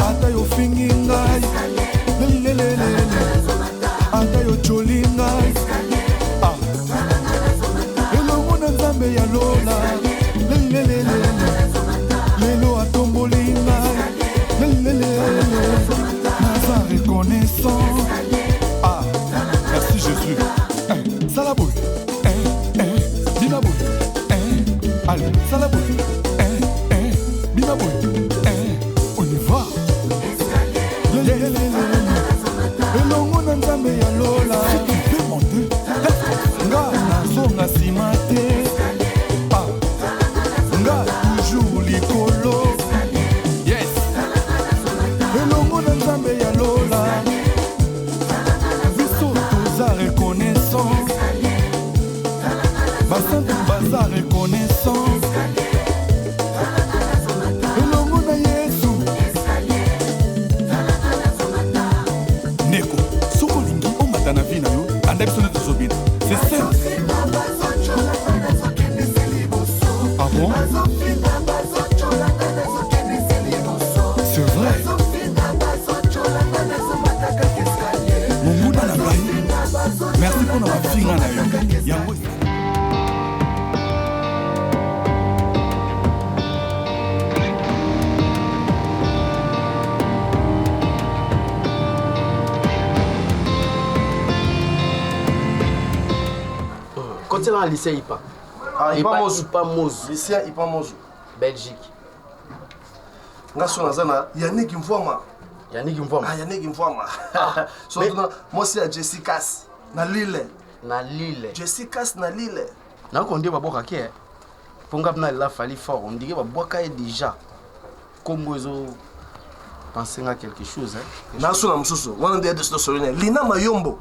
ata yo fingi ngai ata yo joli ngai elongo na nzambe ya lola lelo atomboli ngai naza reconnaissant. Merci Jésus. Salaboui, Binaboui, allez, Salaboui, Binaboui, on y va. Elongo na nzambe ya lola, tu peux monter. Nga nazonga nsima te, nga toujours likolo. Yes. Elongo na nzambe ya lola, biso toza reconnaissant. Basantu baza reconnaissant. Elongo na Yesu. Neko, soko lingi omata na vi na yo, anda biso neti zobina. C'est simple. Ah bon? C'est vrai. Mon mouda na ngai. Merci pour notre finga na yo. Yango. Quand tu es dans le lycée IPA. Ah, IPA Mozu. Lycée IPA Mozu. Belgique. Ngaso nazana Yannick Mvoma. Yannick Mvoma. Ah, Yannick Mvoma. Moi c'est à Jessicas na Lille. Na Lille. Jessicas na Lille. Na ko ndé baboka ke. Ponga na la fali fort, on dirait baboka est déjà. Comme zo penser à quelque chose hein. Naso na msusu. Wana ndé de story. Lina Mayombo.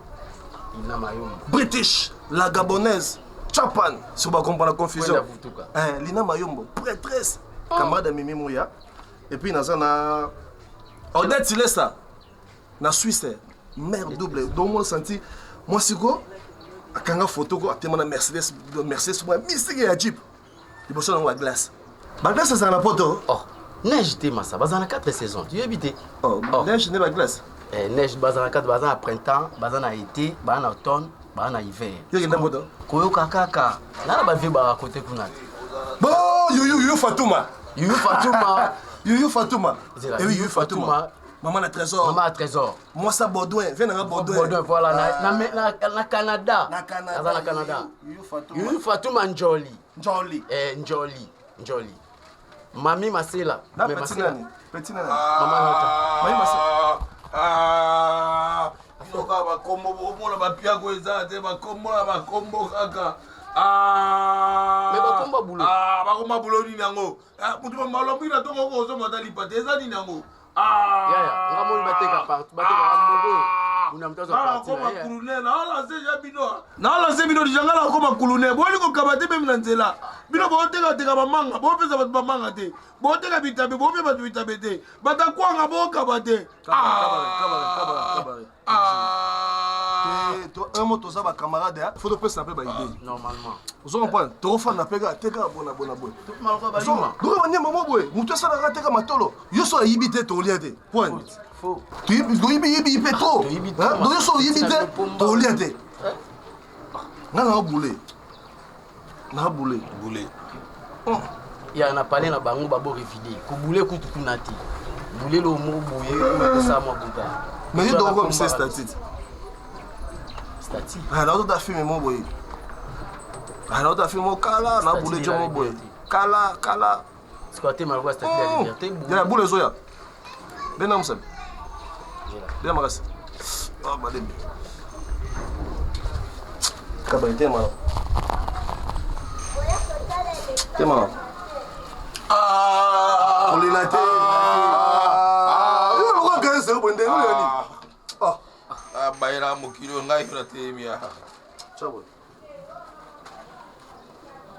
Lina Mayombo. British, la gabonaise. Chapan, si vous comprenez la confusion. Lina Mayombo, prêtresse, camarade de Mimi Mouya. Et puis, nous avons Odette Silesa, na Suisse, mère double. Donc, moi, senti, moi, si vous avez une photo, vous avez une Mercedes, moi, mystique et un Jeep. Il faut que la glace. La glace, c'est un apôtre. Oh, neige, t'es massa, bazana 4 saisons. Tu es habité. Oh, neige, n'est pas glace. Neige, bazana 4, bazana printemps, bazana été, bazana automne. Bana hiver. Y'a moto. Koyoka kaka. Nana ba viba côté kuna. Bon, Youyou Fatouma. Youyou Fatouma. Youyou Fatouma. Et oui, Youyou Fatouma. Maman a trésor. Maman a trésor. Moi ça Baudouin, viens dans Baudouin. Baudouin voilà na Canada. Na Canada. Na Canada. Youyou Fatouma. Youyou Fatouma Njoli. Njoli. Njoli. Mami Masela. Na petit nani. Petit nani. Maman Nota. Mami Masela. Soka bakombo bomona bapia ko ezate bakombo na bakombo kaka mais bakomba bulo bakomba bulo ni nango mutu malombi na tongo ko zo mata lipate ezani nango ya ngamoni bateka amogo una mtazo parti na ya kulune na ala se bino dijanga na koma kulune boli ko kabate be mina nzela bino bo teka bamanga bo pesa bat bamanga te bo teka bitabe bo pe bat bitabe te batakwanga bo kabate kabare un mot aux camarades, il faut que ça peut normalement. Vous comprenez? Tu refais un pega, tu es bon. Tout mal va pas. Tu vas venir maman boy. Vous tu ça la rater comme tolo. Yo so yibité to liate. Point. Faux. Tu yibi pétro. Hein? Yo so yibité to liate. Na boulé. Il y a un palais na bango babo refidé. Ko boulé kutu kunati. Boulé lo mo bouye ko ça mo buta. Mais il doit comme c'est statique. Ah, là, tu as filmé mon boy. Ah, là, tu as filmé mon kala, na boule mon boy. Kala. Squatter malgré statue de la liberté. Il y a boule zoya. Ben am sam. Ben magas. Ah, madame. Kabaité mal. T'es mal. Ah, on les laté. Il va regarder ça bon délire. Ah, baira mokilo ngai na temia. Ciao.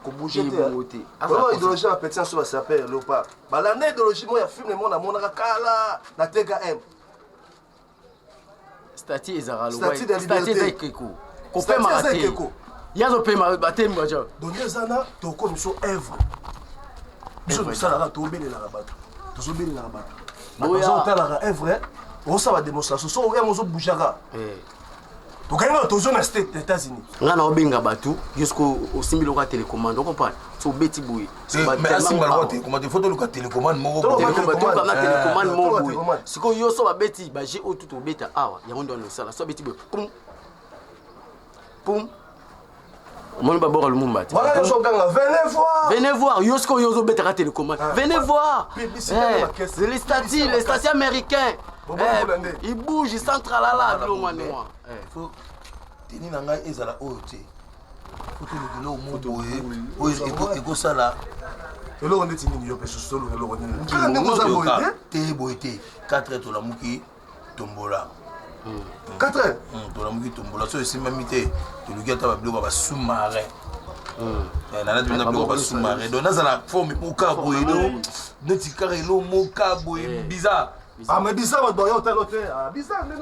Ko bouger te. Voilà idéologie à petit sur ça s'appelle léopard. Ba la idéologie moi ya film le monde na kala na TKM. Stati ezara lo. Stati de liberté. Keko. Ko pe marate. Ya zo pe marate mbajo. Donc zana to ko miso œuvre. Biso ça la to belela la bato. tozobelela bato bazotalaka evre osala démonstration so oya mozobougaka tokangi tozo na state États-Unis nga na obenga bato jusqu'au osimbi loka télécommande ocomprendre so obeti boye mais asimba loka télécommande faut toluka télécommande moko tolokanga télécommande moko boye sikoyo yo so babeti baje oyo tutu obeta awa yango nde wana osala so babeti boye pum pum omoni baboka lumumba te voilà yozoganga venez voir yo sikoyo ozobetaka télécommande venez voir les statiers américains ils bougent ils centralala bilongo wane mwa teni na ngai ezala oyo te fotolokelo mo boye oyo ekosala eloko ndeti nini yo mpe sosolo eloko nini te boye te 4 tolamuki tombola 4 tolamuki tombola so esimami te toluki ata babiloko ya basous-marin nana tobina biloko basous-marin donc nazala forme moka boye do neti kaka elo moka boye bizarre ah mais bizarre bato bayo talo te bizarre nde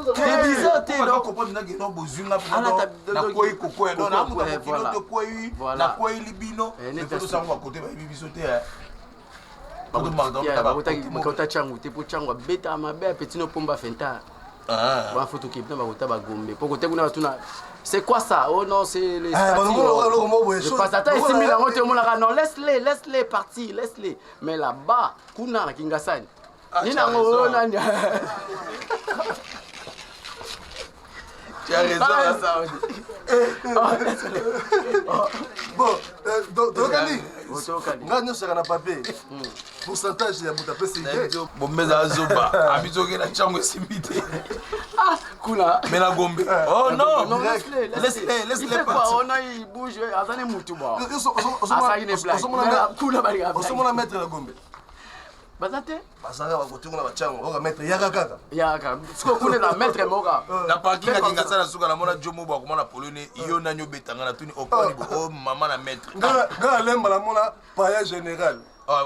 bizarre te donc comprendre naki no bozunga na koyi kokoya donc na muta kilo to koyi na koyi libino mais faut sango à côté ba biso te bakota changu te po changu abeta mabe apetino pomba fenta ba photo qui na bakota bagombe po kote kuna batuna c'est quoi ça oh non c'est les statues je passe attends ici mila ngote monaka non laisse-les partir laisse-les mais là-bas kuna na kingasani Nina ngona nya. Tu as raison. Bon, Tokani. Nga nyonso na papier. Pourcentage ya muta pesi idée. Bon mais azoba. Abizoke na chango esimbite. Ah, kuna. Mena gombe. Oh non, laisse-les partir. On a il bouge, azane mutu ba. Osomona mettre la gombe. Bazate bazanga bakotungula bachango oka maître yaka kaka yaka siko kuna na maître moka na parking ka kinga sala suka na mona jomo ba komona polone iyo nanyo betanga na tuni okoni bo oh mama na maître nga lemba la mona paya général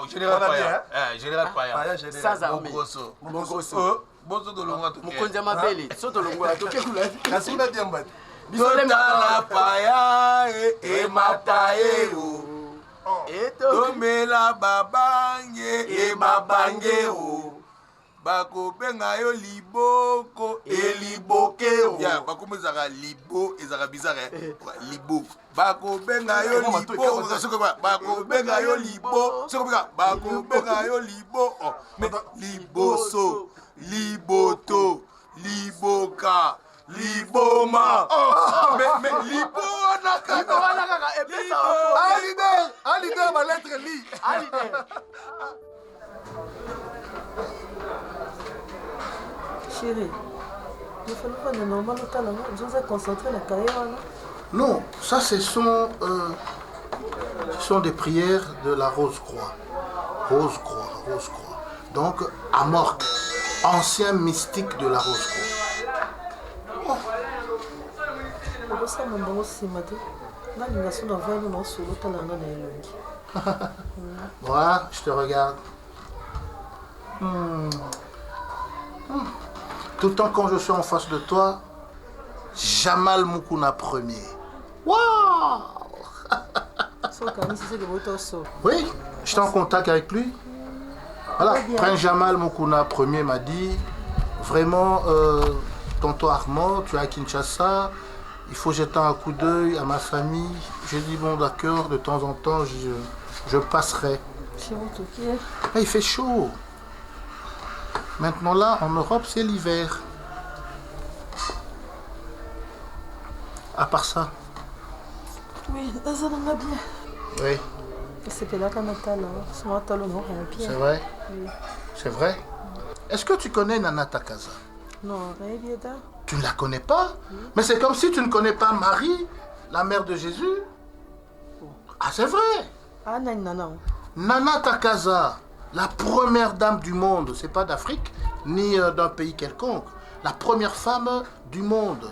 général paya général paya ça ça mogoso bozo do longa to mukonja mabele soto longola to kekula kasunda diamba bisole la paya e mataeo tomela babange e mabangeo bakobenga yo liboko elibokeo ya bakomezaka libo ezaka bizarre libo bakobenga yo libo bakobenga yo libo bakobenga yo libo liboso liboto liboka liboma mais libo wana kaka epesa alide ma lettre li alide chérie il faut pas de normal au talent je vous ai concentré la carrière non ça ce sont des prières de la Rose-Croix donc Amorc ancien mystique de la Rose-Croix. Voilà, je te regarde. Tout le temps quand je suis en face de toi, Jamal Mukuna premier. Waouh! Oui, j'étais en contact avec lui. Voilà, Prince Jamal Mukuna premier m'a dit, vraiment, tonton Armand, tu es à Kinshasa, il faut jeter un coup d'œil à ma famille. J'ai dit, bon d'accord, de temps en temps, je passerai. Mais il fait chaud. Maintenant là, en Europe, c'est l'hiver. À part ça. Oui, ça va bien. Oui. C'est vrai. Oui. C'est vrai. Est-ce que tu connais Nana Takaza? Non, tu ne la connais pas? Oui. Mais c'est comme si tu ne connais pas Marie, la mère de Jésus. Ah, c'est vrai. Ah, Nana. Nana Takaza, la première dame du monde, c'est pas d'Afrique, ni d'un pays quelconque. La première femme du monde,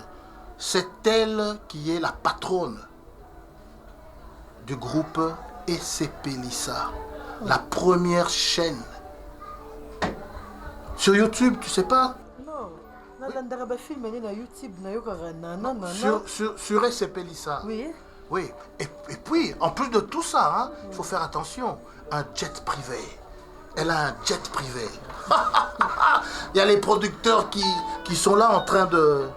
c'est elle qui est la patronne du groupe Esepelisa, la première chaîne. Sur YouTube, tu sais pas? Non. Sur Esepelisa. Oui. Oui. Et puis, en plus de tout ça, il faut faire attention. Un jet privé. Elle a un jet privé. Il y a les producteurs qui sont là en train de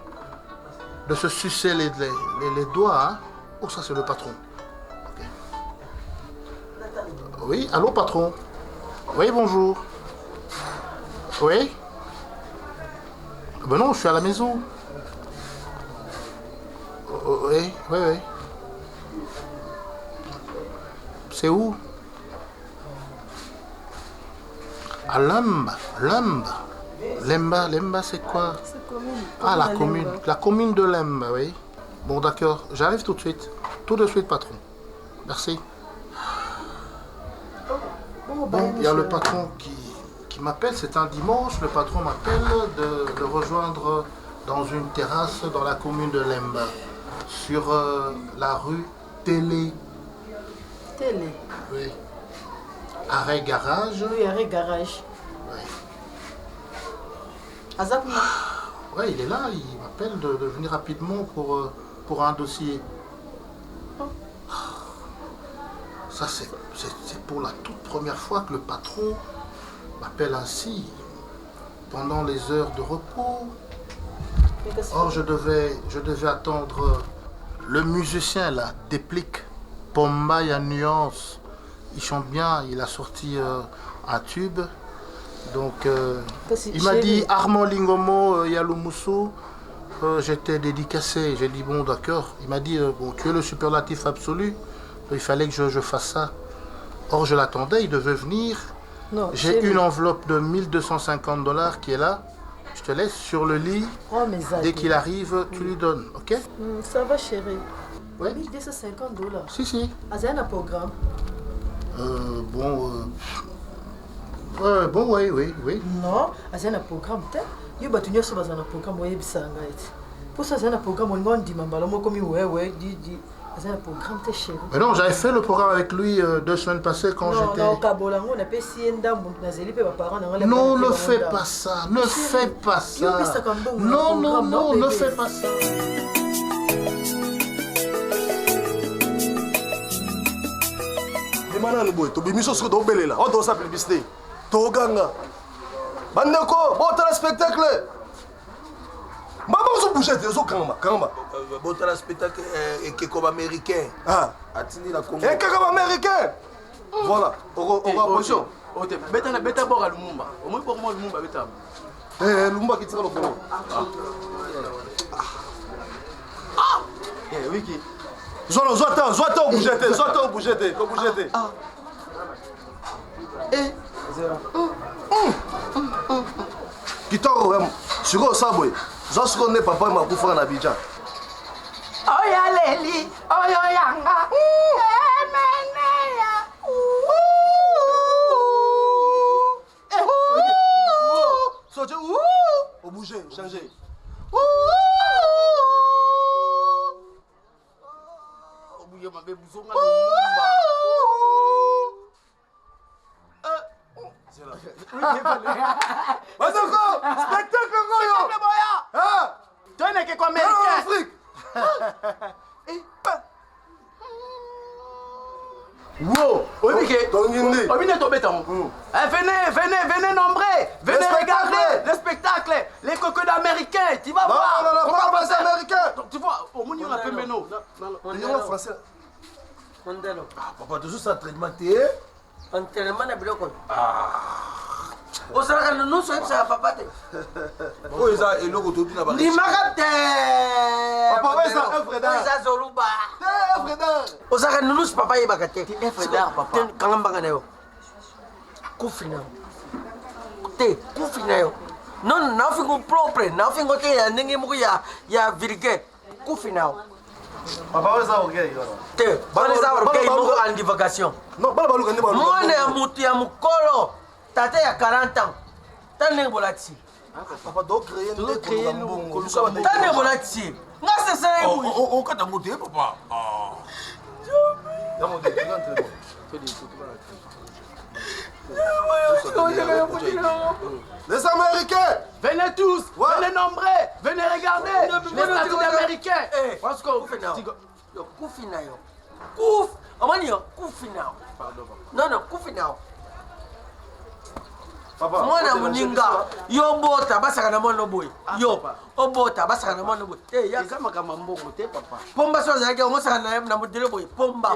se sucer les doigts. Hein. Oh, ça c'est le patron. Okay. Oui, allô patron. Oui, bonjour. Oui. Ben non, je suis à la maison. Oui, oui, oui. C'est où? À Lemba. Lemba, c'est quoi? C'est commune. Ah, la commune de Lemba, oui. Bon, d'accord, j'arrive tout de suite. Tout de suite, patron. Merci. Bon, il y a le patron qui m'appelle, c'est un dimanche. Le patron m'appelle de rejoindre dans une terrasse dans la commune de Lemba, sur la rue Télé. Télé. Oui. Arrêt garage. Oui, arrêt garage. Oui. Azap, Ouais, il est là, il m'appelle de venir rapidement pour un dossier. Ça, c'est pour la toute première fois que le patron m'appelle ainsi, pendant les heures de repos. Or, je devais attendre le musicien, là, Déplique, Pomba, il y a Nuance. Il chante bien, il a sorti un tube. Donc, il m'a dit Armand Lingomo, Yaloumoussou. J'étais dédicacé. J'ai dit bon, d'accord. Il m'a dit bon, tu es le superlatif absolu. Il fallait que je fasse ça. Or, je l'attendais, il devait venir. J'ai une enveloppe de $1250 qui est là. Je te laisse sur le lit. Oh, mais dès qu'il arrive, tu lui donnes, ok? Ça va, chérie. Ouais. $1250. Si. C'est un programme. Bon, oui. Non, c'est un programme. Il y a un programme. Pour ça, c'est un programme. On dit c'est un programme, chérie. Mais non, j'avais fait le programme avec lui 2 semaines passées quand j'étais... Non, ne fais pas ça, ne fais pas ça. Non, ne fais pas ça. Manani boy, to bimiso soko to belela. On doit s'appeler publicité. To ganga. Bandeko, bon spectacle. Maman so bouger te so kanga. Bon spectacle et comme américain. Ah, atini la Congo. et comme américain. Voilà, on rapprochons. Beta bora Lumumba. Au moins pour moi Lumumba beta. Lumumba qui tire le polo. Wiki. Zoata bouger te. Kitoko vraiment. Siko sabwe. Zosko ne papa ma kufa na Abidjan. Oya leli, oyo yanga. Soje au bouger, changer. Obuye mabe buzonga Lumumba. Bandeko, spectacle ngoyo. Ah, toi n'est que américain. Afrique. Wow, Obike. Obine to béton. Venez nombreux. Venez regarder le spectacle. Les cocos d'américains. Tu vas voir. Non, pas les américains. Tu vois, au monde on a fait Beno. Non, français. Mondelo. Papa toujours ça traitement Entraînement na biloko. Osaka no so epsa papa te. Oh, ça et logo tout na ba. Ni makate. Papa ouais ça œuvre d'art. Ça zoluba. Œuvre d'art. Osaka no so papa yeba kate. Œuvre d'art papa. Kangamba kana yo. Kufina. Te kufina yo. Non, na fingo propre, na fingo te ya ndenge moko ya virgule. Kufina. Papa ouais ça orgueil. Te, baleza orgueil moko en divagation. Non, pas baluka ne baluka. Mwana ya mutu ya mukolo. Tata ya 40 ans. Tane bolati. Papa doit créer une bongo. Tane bolati. Nga c'est ça. On kata moté papa. Ah. Dans mon décret les Américains. Venez tous, venez nombreux, venez regarder les statues américains. Parce que Kufina yo. Kuf. Amani yo, Kufina. Non, Kufina. mwana moninga yo bota basaka na mwana boye yo obota basaka na mwana boye eh ya eza makambo mbongo te papa pomba so azalaki ongosaka na modele boye pomba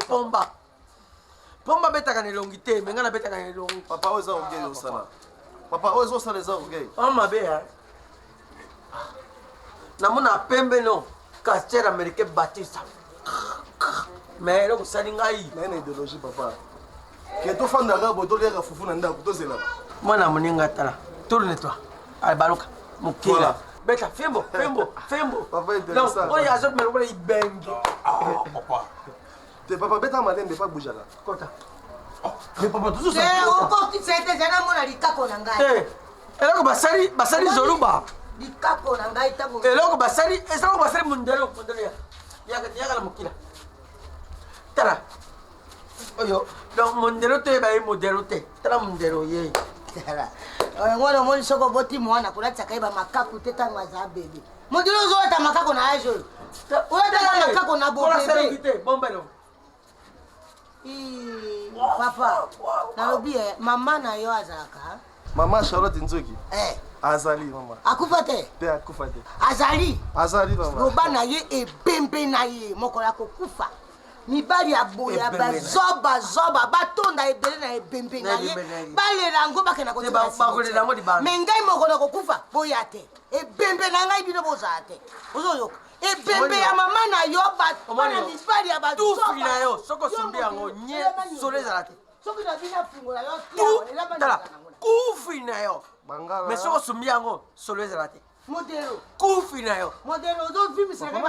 betaka na elongi te me nga na betaka na elongi papa oyo eza orgueil osala papa oyo ezosala eza orgueil mabe ya namona pembe no castere américain batista mais eloko osali ngai naye na idéologie papa ke tofandaka boye toliaka fufu na ndako tozelaka mwana moninga tala tourne toi baluka mokila beta fembo Papa intéressant. oyo azomela lokola ibenge te papa beta malembe pa boujaka kota mais papa okokisa ete eza namona likako na ngai eloko basali zoluba likako na ngai ntango eloko basali mondelo yaka na mokila tala oyo donc mondelo toyeba ye modelo te tala mondelo ye ngwana omoni soko oboti mwana kolatisaka ye bamakaku te ntango aza bebe modelo ozolata makako na age oyo olataka makako na bobebe bombelo papa nalobi mama na yo azalaka mama Charlotte Nzoki azali mama akufa te te akufa te azali mama loba na ye ebembe na ye mokolo akokufa mibali ya boya bazoba batonda ebele na ebembe na ye balela yango bakenda kotiame ngai mokolo akokufa boya te ebembe na ngai bino bozala te ozoyoka ebembe ya mama na yo bana mibali ya tufi na yo soko osumbi yango nye solo ezala te soki na bino afungola yo tala kufi na yo mais soko osumbi yango solo ezala te modelo kufi na yo modelo ozovimisaka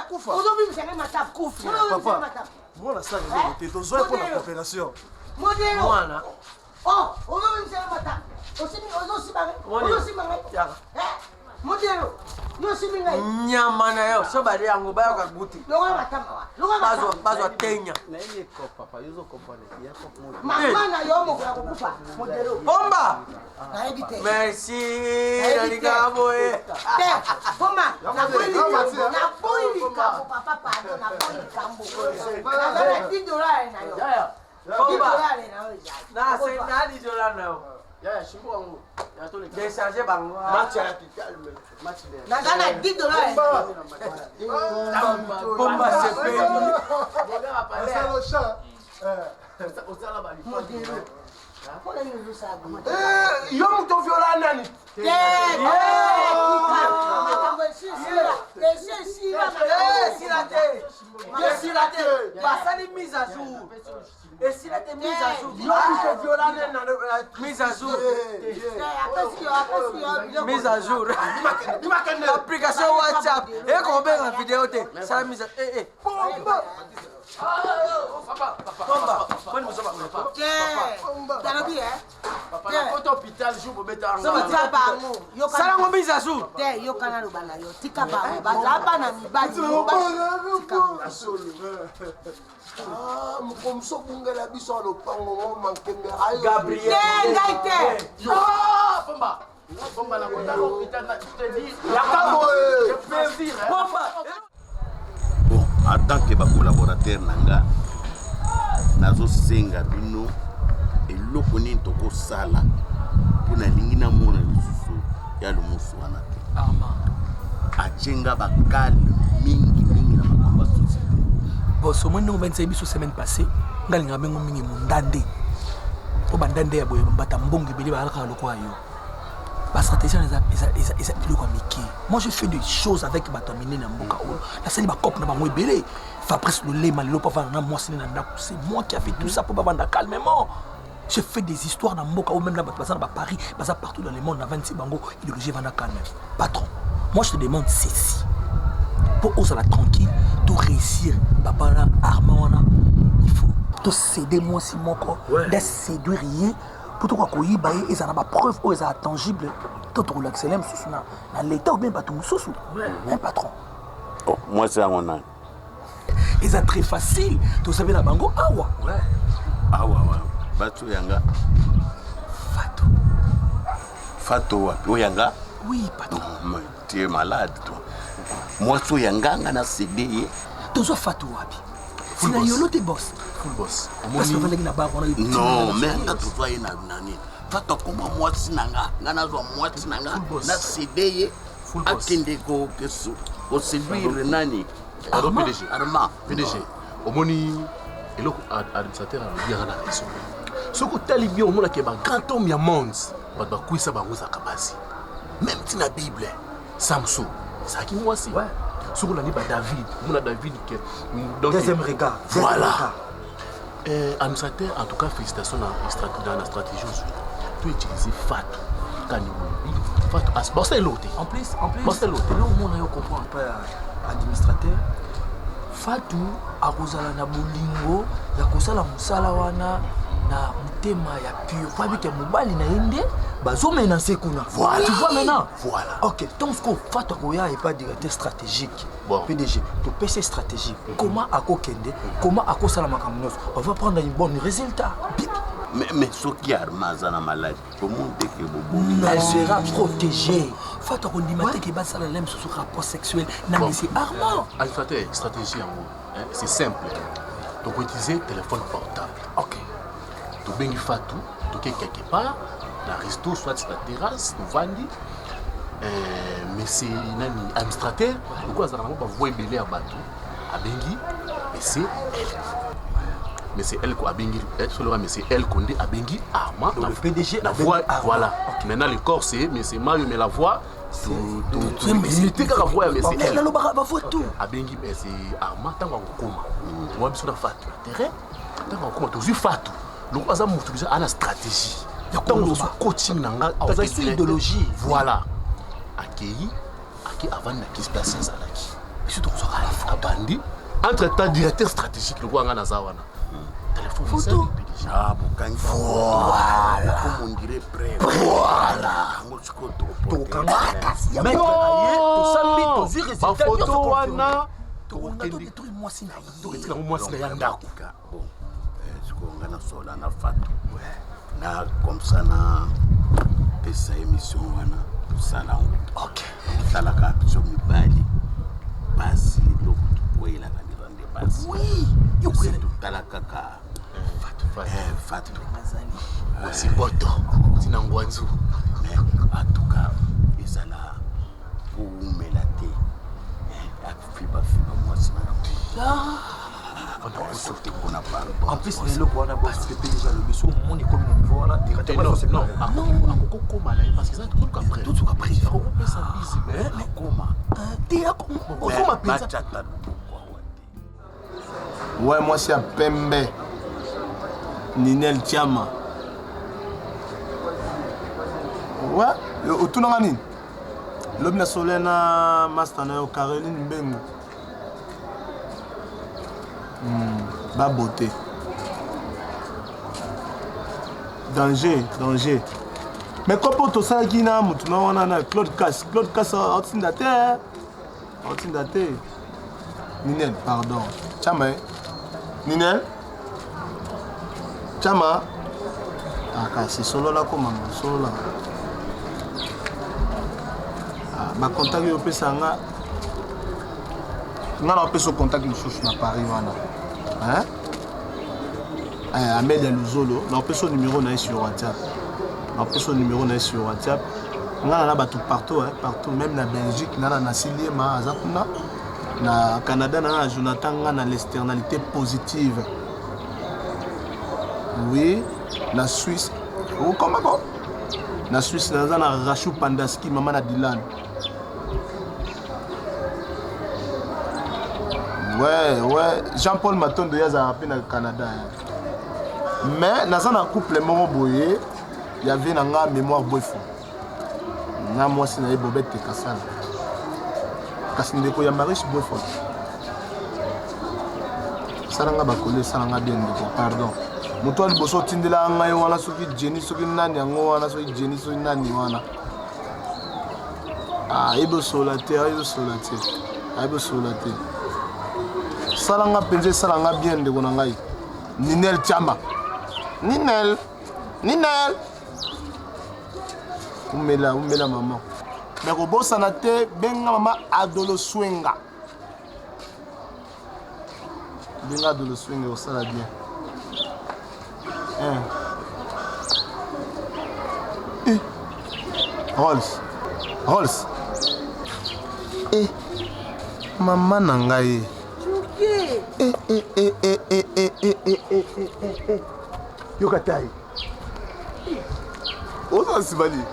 matapu kufi papa mwana sala ndeko te tozwa mpona coopération modelo mwana ozovimisaka matapu ozosimanga modelo yosimi ngai nyama na yo so bali yango bayoka guti bazwa tenya mama na yo mokola kokufa modelo bomba nayebi te merci nalingaa boye bomba naboyi likambo papa pardon naboyi likambo naza na $10 na yo bomba $10 na yo na $10 na yo décharger bango naza na $10 bomba sepeli yo moto viola nani esila te basali mise à jour esila te mise à jour mise à jour mise à jour application WhatsApp ekobenga video te sala mise bomba salango mise à jour te yokana loba na yo tika bango bazala bana mibali mokomso bungela biso ya lopango ngo mankembe Gabriel ngai te bon en tant que bacolaborateur na nga nazosenga bino eloko nini tokosala mpo nalingi namona lisusu ya lomosu wana te acenga bakale mingi na makambo ya société boso mwe ndenge obanisa biso semaine passée ngalinga bengo mingi mondande o bandande ya boye mbata mbongo ebele balaka lokola yo bastratégie eza biloko ya mike. Moi je fais des choses avec bato minene na mboka oyo nasali bakope na bango ebele Fabrice Lolema lelo pa na moi c'est moi qui a fait tout ça pour bavanda calmement. Je fais des histoires dans mboka ou même là bato na Paris baza partout dans le monde na 26 bango idéologie vanda calme. Patron, moi je te demande ceci pour osala tranquille tout réussir papa na Armand il faut te céder moi si moko de séduire rien pour toi koyiba et ça na ba preuve ou ça tangible tout relaxer l'aime sous na l'état ou bien bato mususu un patron. Oh, moi c'est mon âge. Et c'est très facile tu savais la bango awa awa bato yanga Fatou Oyanga. Oui, patron. Mais tu es malade, toi. Moi, je suis Yanga, on a cédé. Tu es Fatou Wabi. C'est la yolo tes boss. Full boss. Non, mais tu dois y aller. Fatu akoma mwasi nanga. Nga nazwa mwasi nanga. Na cede akende ko séduire nani. Alors PDG. Arma. PDG. Omoni eloko administrateur a na raison. Soko tali bien omona ke ba grand homme ya monde. Ba kuisa bango za kabasi. Même si na Bible Samson, ça qui moi aussi. Ouais. Soko na ni ba David, omona David ke donc deuxième regard. Voilà. Administrateur en tout cas félicitations dans la stratégie. Tu utiliser Fatou. Fatou, c'est l'autre. En plus, c'est l'autre. Là où on comprend un peu administrateur. Fatou akozala na bolingo ya kosala musala wana na mutema ya pure. Pas que mobali na ende bazomena sekuna. Voilà. Tu vois maintenant? Voilà. OK, donc ce qu'on Fatou Koya est pas directeur stratégique. Bon. PDG, le PC stratégique. Comment akokende? Comment akosala makambo? On va prendre un bon résultat. Mais ce qui a Armazana malade, comment est-ce que vous elle sera protégée. Fatou Kondimate qui va saler l'aime sur ce rapport sexuel. Non, c'est Armand. Administrateur, stratégie en haut. C'est simple. Donc, utiliser téléphone portable. OK. Tu bengi Fatou, tu es quelque part, dans le resto, soit sur la terrasse, tu vandi. Mais c'est un administrateur. Pourquoi ça n'a pas voix belé à Batou? À bengi, mais c'est elle. Mais c'est elle qui a bengi, mais c'est elle qu'on dit à bengi Armand. Le PDG la voix, voilà. Okay. Maintenant le corps c'est, mais c'est Mario, mais la voix, tu imiter la voix, mais c'est elle. À bengi, mais c'est Armand, tant qu'on coma. Moi, je suis dans Fatou. Terrain, tant qu'on coma, tu es Fatou. Donc, on a utilisé une stratégie. Tant qu'on a coaching, on a une idéologie. Voilà. Accueilli, avant de se placer dans la qui. Et surtout, on a bandi. Entre-temps, directeur stratégique, le roi Nganazawana. Téléphone photo. Ah, bon, voilà. Comme on dirait prêt. Voilà. Na comme ça na pesa émission wana sala OK sala ka piso mibali basi lo kupoela kandi rande basi oui yo kwela tala kaka fatu mazali aussi boto sina ngwanzu mais en tout cas ezala pour melate fiba moi sina en plus le quoi on a bossé que déjà le biso on est comme niveau voilà directement non akoko koma là parce que ça tout après il faut couper sa bise mais koma t'es à koma pensa ouais moi c'est à Pembe Ninel Tiama ouais autour na nini l'homme Solena Mastana au Caroline Mbengu ba beauté danger mais comment tout ça qui n'a mutu na wana na Claude Cass outindate Ninel pardon Chama Ninel Chama aka c'est solo là comme solo là ma contact yo pesa nga na peso contact mususu na Paris wana hein Ahmed Luzolo na peso numéro na sur WhatsApp nga na batu partout partout même na Belgique na Siliema azakuna na Canada na Jonathan nga na l'externalité positive oui na Suisse ou comment na Suisse na Rachou Pandaski maman na Dylan. Ouais, Jean-Paul Maton de Yaza à peine au Canada. Mais dans un couple moro boyé, il y avait une mémoire boyfou. Na moi c'est na bobette Kassala. Kassinde ko ya mariage boyfou. Salanga ba collé salanga bien de pardon. Moto ali boso tindela ngai wana soki Jenny soki nani yango wana soki Jenny soki nani wana. Ah, ibo solate. Salanga penje salanga bien de konangai Ninel Chamba Ninel umela maman mais ko bossa te benga mama Adolo Swenga au sala bien Rolls. Maman Nangaye. Yokatai. Oza Sibali.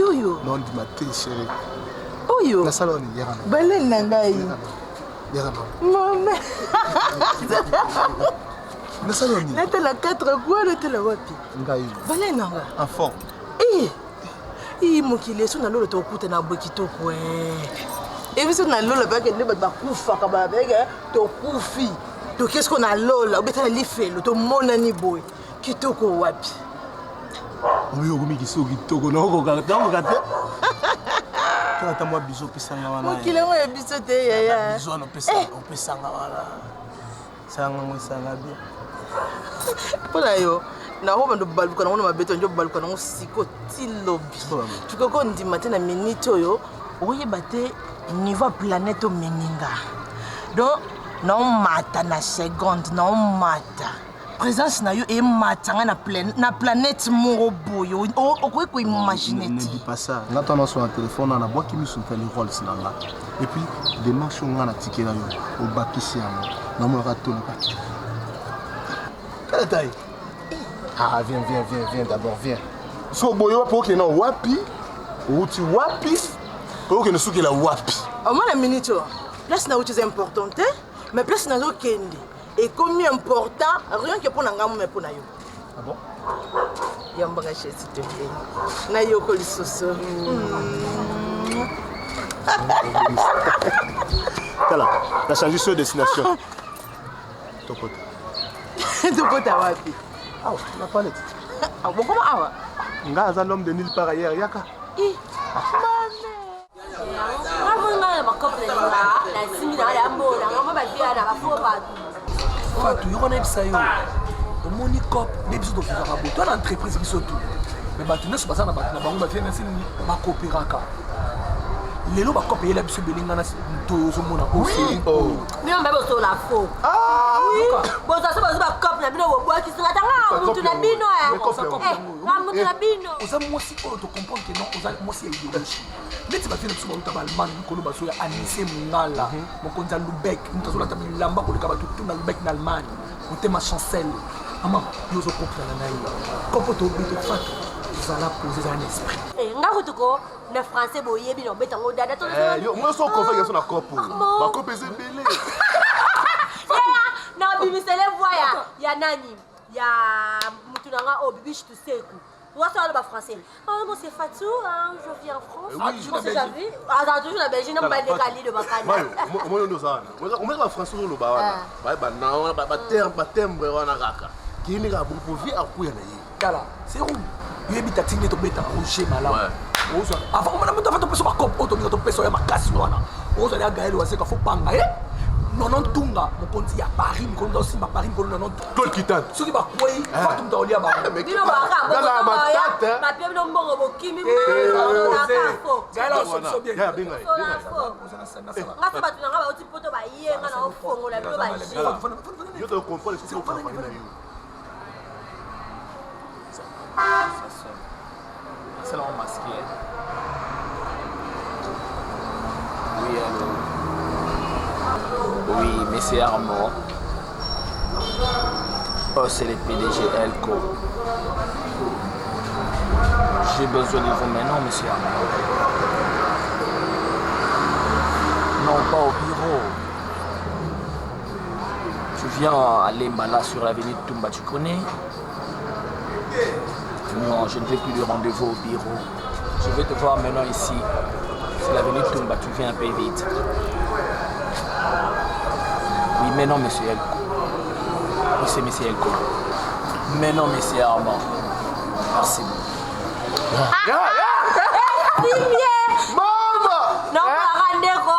Oyo. Non, dis-moi, chérie. Oyo. La salon, il y a un. Belen Nangaye. Maman. La salon. Natala 4 quoi, natala wapi? Ngaï. Belen Nanga. En forme. Mokili so na lolo tokuta na boki toko et biso na lolo ba ke ne ba kufa ka ba bega to kufi to qu'est-ce qu'on a lolo obeta li felo to mona ni boy kitoko wapi oyo gomi kiso kitoko no ko ka te kana ta mwa biso pesanga wana mokili ngo ya biso te ya biso no pesanga wana sanga ngo sanga bien pona yo na ho bando baluka na mabeto njo baluka na siko tilobi tukoko ndima te na minute oyo oyeba te niveau planète meninga donc na mata na seconde na mata présence na yo e matanga na planète moko boyo okoki ko imaginer ne dis pas ça là ton sur un téléphone na boki mi sun tele rôle sinanga et puis démarche nga na ticket na yo au bakisi yango na mo ka to na ka taille. Ah, viens d'abord, viens. So, boyo, pour que non wapi, ou tu wapi, pour que nous soyons la wapi. Au moins la minute, place na où importante, mais place na zo kendi. Et combien important, rien que pour n'angamu mais pour na yo. Ah bon? Yamba ga s'il te plaît. Na yo ko lisoso. Tala, la changé sur destination. Ton pote. Ton pote à wapi? Ah, la palette. Ah, bon, comment ah? Nga aza l'homme de nulle part ailleurs, yaka. Fatou, yo na bisa yo. Omoni cop, ne biso to fika ba to na entreprise biso tout. Mais ba tuna so basa na ba bango ba fiena sin ba coopéraka. Lelo ba cop yela biso belinga na to yo so mona aussi. Oh. Ni on ba bo so la fo. Oui. Bon ça se ba cop na bino bo boa ki singa tanga mutu na bino ya. Na mutu na bino. Oza mosi o to comprendre que non oza mosi ya idéologie. Neti ba fiena biso ba uta ba Allemagne ko lo ba so ya Anise Mungala. Mokonza Lubek, ntazo la tabilamba ko le ka ba tout na Lubek na Allemagne. O tema chancelle. Maman, nous sommes comprendre na yo. Kopo to bito fato. Ça la poser un esprit. Nga kutuko na français boyebi no beta ngo dada to. Yo, moi so conférence na kopo. Ba kopo ezebele. Na bibi sele voya ya nani? Ya mutu nanga o bibi tu seku. Toi ça le français. Oh moi c'est Fatou, je vis en France. Oui, je déjà vu. Ah toujours la Belgique non pas décalé de Bakana. Moi ndo za. Moi la français lo ba wana. Ba na ba tembre wana kaka. Kini ka pour vie akuya na yi. Kala, c'est où? Yebi tatine to beta rocher malama. Ozo. Avant on a mutu fato peso ba cop auto mi to peso ya makasi wana. Ozo ya gaelo wase ka fo panga non tunga mokonzi ya Paris mokonzi aussi ma Paris mokonzi non Claude Kitane soki ba kwei fatum ta olia ba bino ba ka la matata ma pia no mbongo bokimi gala so bien ya binga nga se batuna nga ba oti poto ba yenga na ofongola bino ba je yo to comprendre ce que vous faites na yo c'est là on masqué oui allô. Oui, mais c'est Armand. Oh, c'est le PDG Elco. J'ai besoin de vous maintenant, monsieur Armand. Non, pas au bureau. Tu viens à Lembala sur l'avenue de Tumba, tu connais? Non, je ne fais plus de rendez-vous au bureau. Je vais te voir maintenant ici. C'est l'avenue de Tumba, tu viens un peu vite. Oui, mais non, monsieur Elko. Oui, c'est monsieur Elko. Mais non, monsieur Armand. Merci beaucoup. bandeko.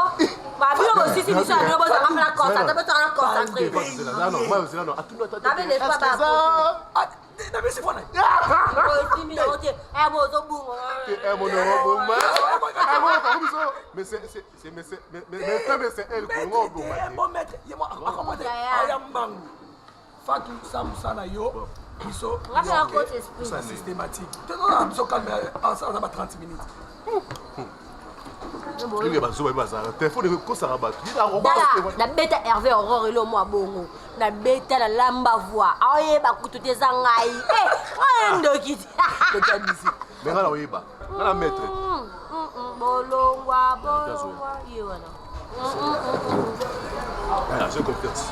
Babilo aussi si nous sommes là, on va concentrer, on va concentrer. Non, moi aussi non. Attends. N'avez pas ça. N'avez c'est quoi là? Mais c'est elle qui Fatou Samsana yo, biso. C'est systématique. Tu non biso calme ensemble dans 30 minutes. Il va jouer bazar. Téléphone ko ça rabat. La bête Hervé Aurore et le moi bongo. La bête la lamba voix. Aye ba kutu te zangai. Eh, ndoki. Mais ngala oyeba. Ngala maître. Bolongwa. Yona. Ah, j'ai confiance.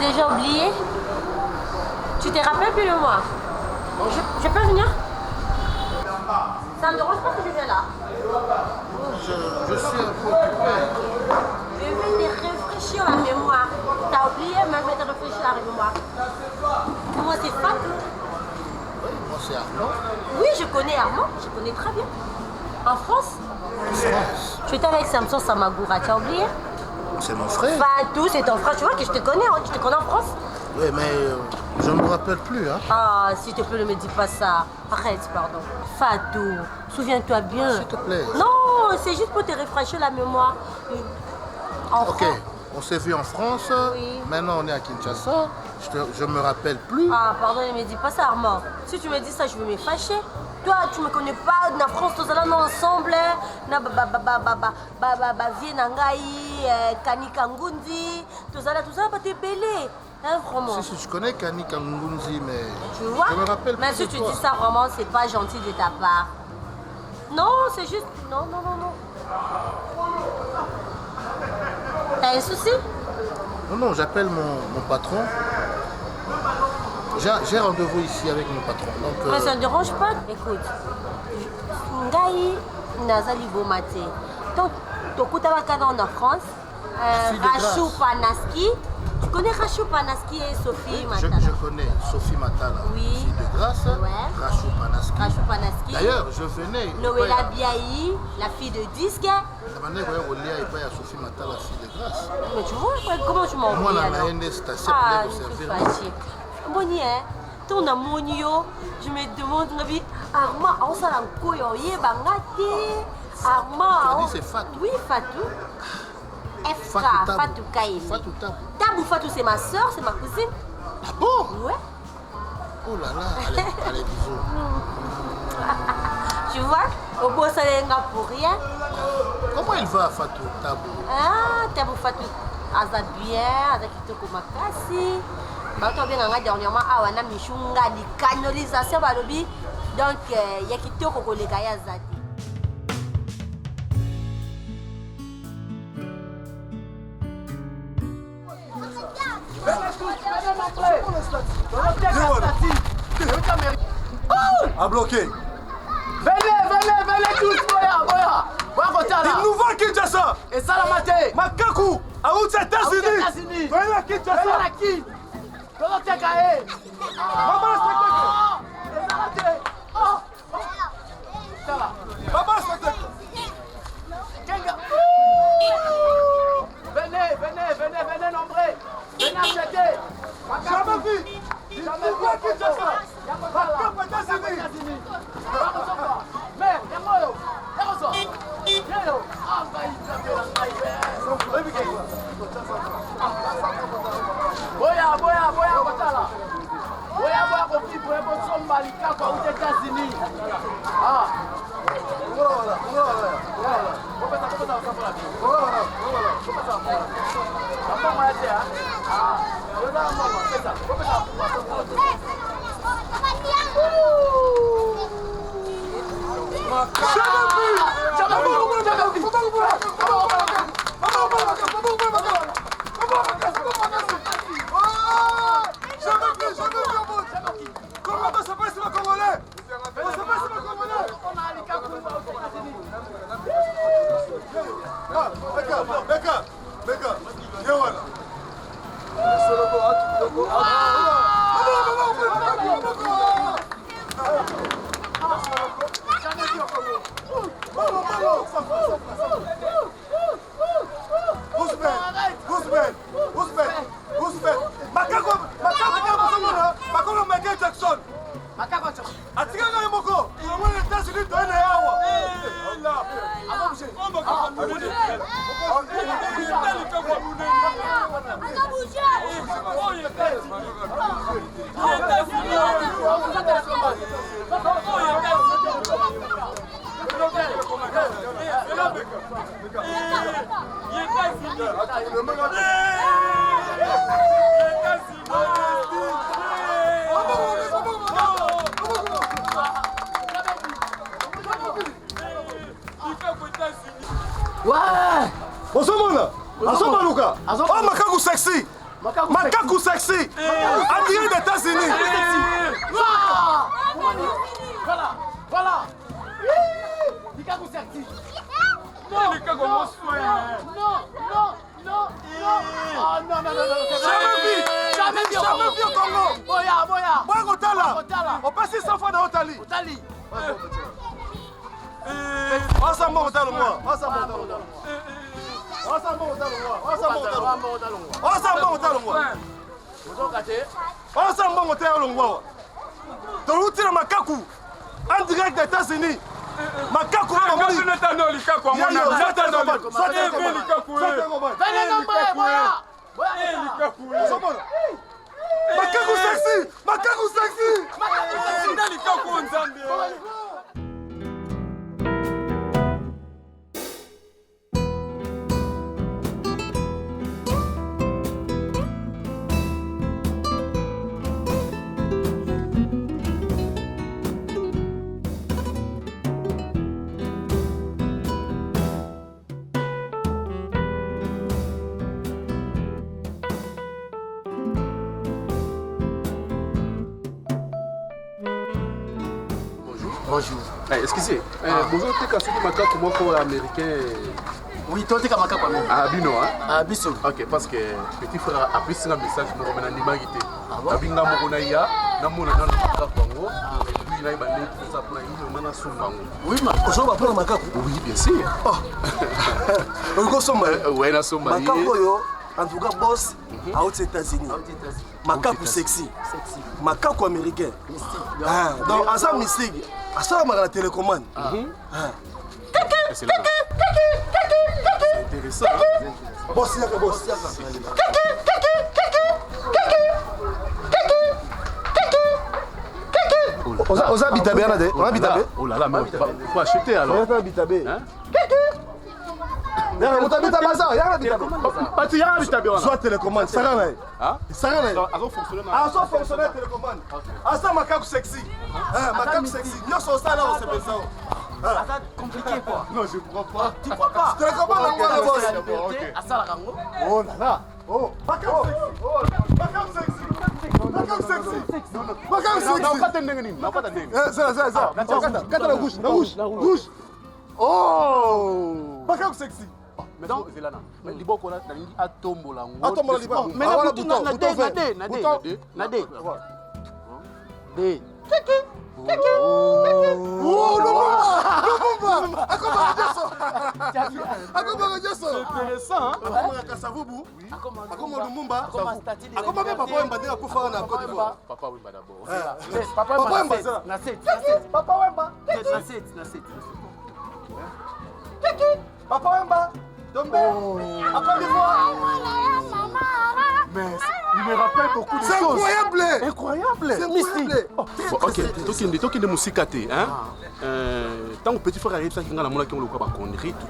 Déjà oublié? Tu te rappelles plus de moi? Je peux venir? Ça ne me dérange pas que je vienne là? Je suis un peu occupé. Je vais te réfléchir la mémoire. T'as oublié, mais je vais te réfléchir la mémoire. Moi c'est Fatou. Oui, moi c'est Armand. Oui, je connais Armand, je connais très bien. En France? Tu étais avec Samson Samagoura, tu as oublié? C'est mon frère. Fatou, c'est ton frère, tu vois que je te connais, hein? Je te connais en France. Oui, mais je ne me rappelle plus. Hein. Ah, s'il te plaît, ne me dis pas ça. Arrête, pardon. Fatou, souviens-toi bien. S'il te plaît. Non, c'est juste pour te rafraîchir la mémoire. Ok, on s'est vu en France. Oui. Maintenant, on est à Kinshasa. Je me rappelle plus. Ah, pardon, ne me dis pas ça, Armand. Si tu me dis ça, je vais me fâcher. Toi, tu me connais pas, na France, tous allons ensemble, na Vienangai, Kanika Ngundi, tout ça, pas te belé. Hein, vraiment. Si, je connais Kanika Ngundi, mais tu vois, je me rappelle plus. Même si tu dis ça, vraiment, c'est pas gentil de ta part. Non, c'est juste. Non. T'as un souci? Non, j'appelle mon patron. J'ai rendez-vous ici avec mon patron. Donc, mais ça ne dérange pas. Écoute, Ngai Nazali Bomate. Donc, tu en France, Rachou Panaski. Tu connais Rachou Panaski et Sophie Matala? Je connais Sophie Matala. Oui. Fille de grâce. Ouais. Rachou Panaski. D'ailleurs, je venais. Noëlla Biaï, la fille de disque. Sophie Matala, fille de grâce. Mais tu vois, comment tu m'as oublié? Moi, la NS, c'est assez pour servir. Boni, hein, ton amonio, je me demande, Armand, on s'en a couille, Armand. Tu as dit c'est Fatou? Oui, Fatou. Fatou Kaïli. Fatou Tabou. Tabou Fatou, c'est ma soeur, c'est ma cousine. Ah bon? Ouais. Oh là là, allez, bisous. Tu vois, au beau soleil, pour rien. Comment il va, Fatou Tabou? Ah, Tabou Fatou, Aza bien, Aza Kitoko Makasi. Bato bien nga dernièrement awana mishunga di canalisation balobi donc ya kitoko koleka ya zati. A bloqué. Venez tous, boya. Il nous va Kinshasa. Et ça la maté. Makaku, à où c'est États-Unis. Venez à Kinshasa. Venez nombreux. Venez acheter. Jamais vu. Jamais vu à Kinshasa. Boya kotala. Boya kokipo ebo somba likako uteta Macaco sexy! Adrien des États-Unis! Voilà! Macaco sexy! Non! Jamais vu au Congo! Boya! Moi, Otala! On passe 100 fois dans Otali! Ensemble, Otala, moi! Toluti na Makaku en direct des États-Unis. Makaku Makaku sexy! Bonjour. Excusez, bonjour, tu as sorti Macaco moko américain. Oui, toi, tu as Macaco américain. Ah, Bino, hein? Ah, Bissou. Ok, parce que petit frère a pris un message pour me demander d'imagiter. Abinga Mokonaïa, Namona dans le Macaco, et puis il a demandé tout ça pour une Manasumbango. Oui, mais aujourd'hui, on va prendre Macaco. Oui, bien sûr. Oh, oui, na Somba. Macaco, en tout cas, boss, aux États-Unis. Macaco sexy. Macaco américain. Donc, à ça, mystique. À ça, on a la télécommande. C'est là. C'est intéressant. Boss, il y a boss. On a Bitabé, on a Bitabé. Oh là là, mais faut acheter alors. On a Bitabé. Soit télécommande, ça va. Ça va. Ça fonctionne télécommande. Ça Macaco sexy. Macaco sexy. Nous sommes ça là, on se met ça. C'est compliqué quoi. Non, je crois pas. Tu crois pas? Télécommande, on va la boss. À ça la rango. Oh là là. Oh, Macaco sexy. Macaco sexy. Macaco sexy. Non, pas t'endengue. Non, pas t'endengue. Ça. Cata la rouge. Oh. Macaco sexy. Mais donc, c'est là. Mais l'ibon qu'on a, t'as dit à tomber là. À tomber là, l'ibon. Mais là, bouton, Oh, Lumumba. Akoma Radioso. C'est intéressant, hein? Akoma Kasavubu. Akoma Lumumba. Akoma Papa Wemba ndenge akufa na Côte d'Ivoire. Papa Wemba d'abord. Papa Wemba na 7. Papa Wemba. Na 7. Papa Wemba. Tombe. Après l'Ivoire. Mais il me rappelle beaucoup de choses. C'est incroyable. C'est mystique. Ok, toki de musique hein? Tant que petit frère arrive, ça qui a la monnaie qui on le voit connerie, tout.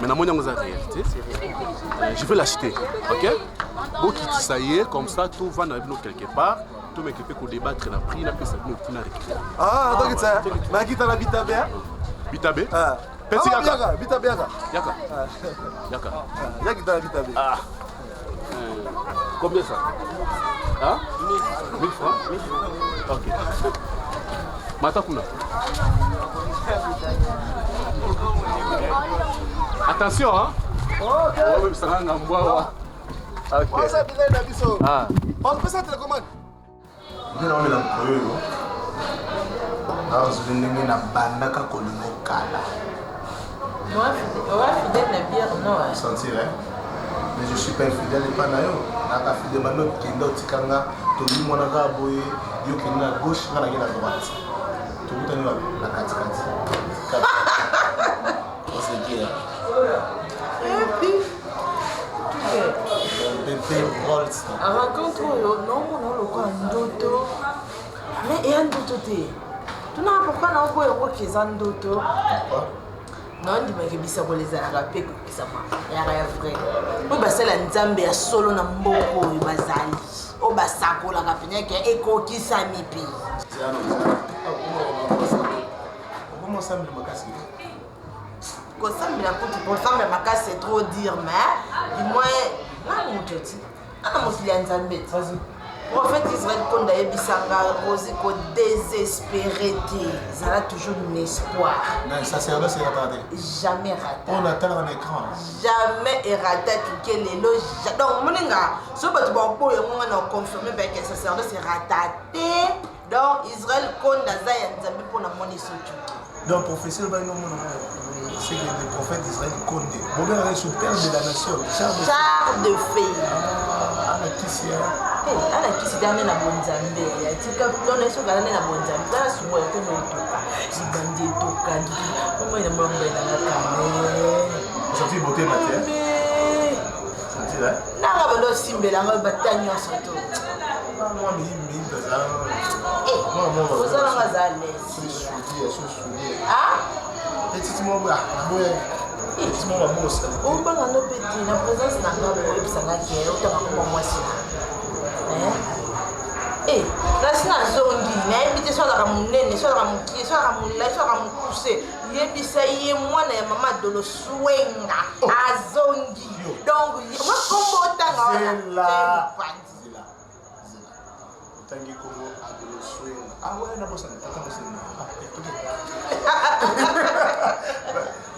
Mais la monnaie, on a réalité. Je vais l'acheter, ok? Bon, ça y est, comme ça, tout va dans quelque part. Tout le monde peut débattre la prix, la personne qui n'a récupéré. Ah, donc ça. Mais qui t'a la Bitabé? Bitabé? Ah. Petit Yaka. Bitabé. Yaka. Yaka qui t'a la Bitabé. Ah. Combien ça? Hein? 1000 francs? Ok. Matakuna. Attention, hein? Ok. Ça va en boire. Ok. Ah. On peut ça télécommande. Je vais la coyo. Alors, je vais aller na bandaka kolimo kala. Moi, fidèle na bière non. Sentir hein. Mais je suis pas infidèle et pas nayo. Naka fidèle mano kendo tikanga to li mwana ga boye yo kenda à gauche na la droite. To butani la katikati. C'est bien. Et puis bébé Rolls. rencontre non le quoi ndoto. Mais et ndoto te. Tu n'as pourquoi na ko yango keza ndoto. Non ndimeke bisa koleza na pe ko kisa ma. Ya vrai. Mo basala nzambe ya solo na mboko bazali. O basakola ka penya ke ekokisa mipi. Comment ça me makasi? Kosambela kuti kosambela makasi c'est trop dire mais du moins na mutoti. Ana musili nzambe. Vas-y. Prophète Israël konda yebisanga ozi ko désespéré te. Ça a toujours un espoir. Non, sacerdoce est raté. Jamais raté. On attend un écran. Jamais raté que les loges. Donc moninga, so batu ba ko yo ngana confirmer ba que sacerdoce est raté. Donc Israël konda za ya nzambe pona moni sotu. Donc professeur ba no mona c'est que le prophète Israël konde. Bobé est sous père de la nation. Char de fée. Ana kisia. Ana kisi dame na bonzambe. Ya tika don eso galane na bonzambe. Dala sumo yo ko no toka. Sibandi toka. Comment il m'a envoyé dans la caméra. Ça fait beauté matière. Ça dit là. Na ba do simbela nga batanyo soto. Moi mi baza. Moi ozala ngazale. Ah? Et tu m'as boye. Tu m'as bosse. On va nous petit la présence na nga boye bisanga ke o tanga ko mwasi. Eh, la sina zongi, na ebite so la munene, so la mukie, so la munela, so la mukuse. Yebisa ye mwana ya mama dolo swenga azongi. Donc, moi kombo tanga Zela. Tangi kombo adolo swenga. Ah ouais, na bossa, tata bossa.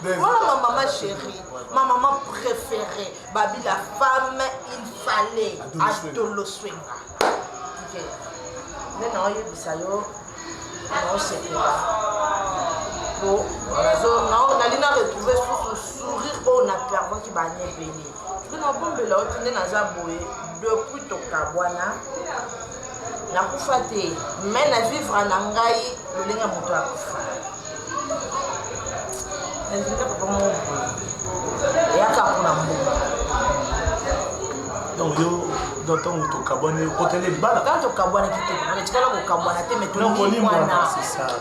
Voilà ma maman chérie, ma maman préférée. Babi la femme, il fallait adolo swenga. Ok. Maintenant, il y a des saillots. Non, c'est là. Bon, on a retrouvé ce sourire on a perdu qui va n'y béni. Nous avons vu l'autre, nous avons vu depuis ton cabana. Na kufate, mais na vivre en angai, le linga moto a kufa. Na vivre comme on. Ya ka kuna mbo. Donc yo dans ton cabane côté les balles. Quand ton cabane qui te connaît, tu vas au cabane te mettre li mwana.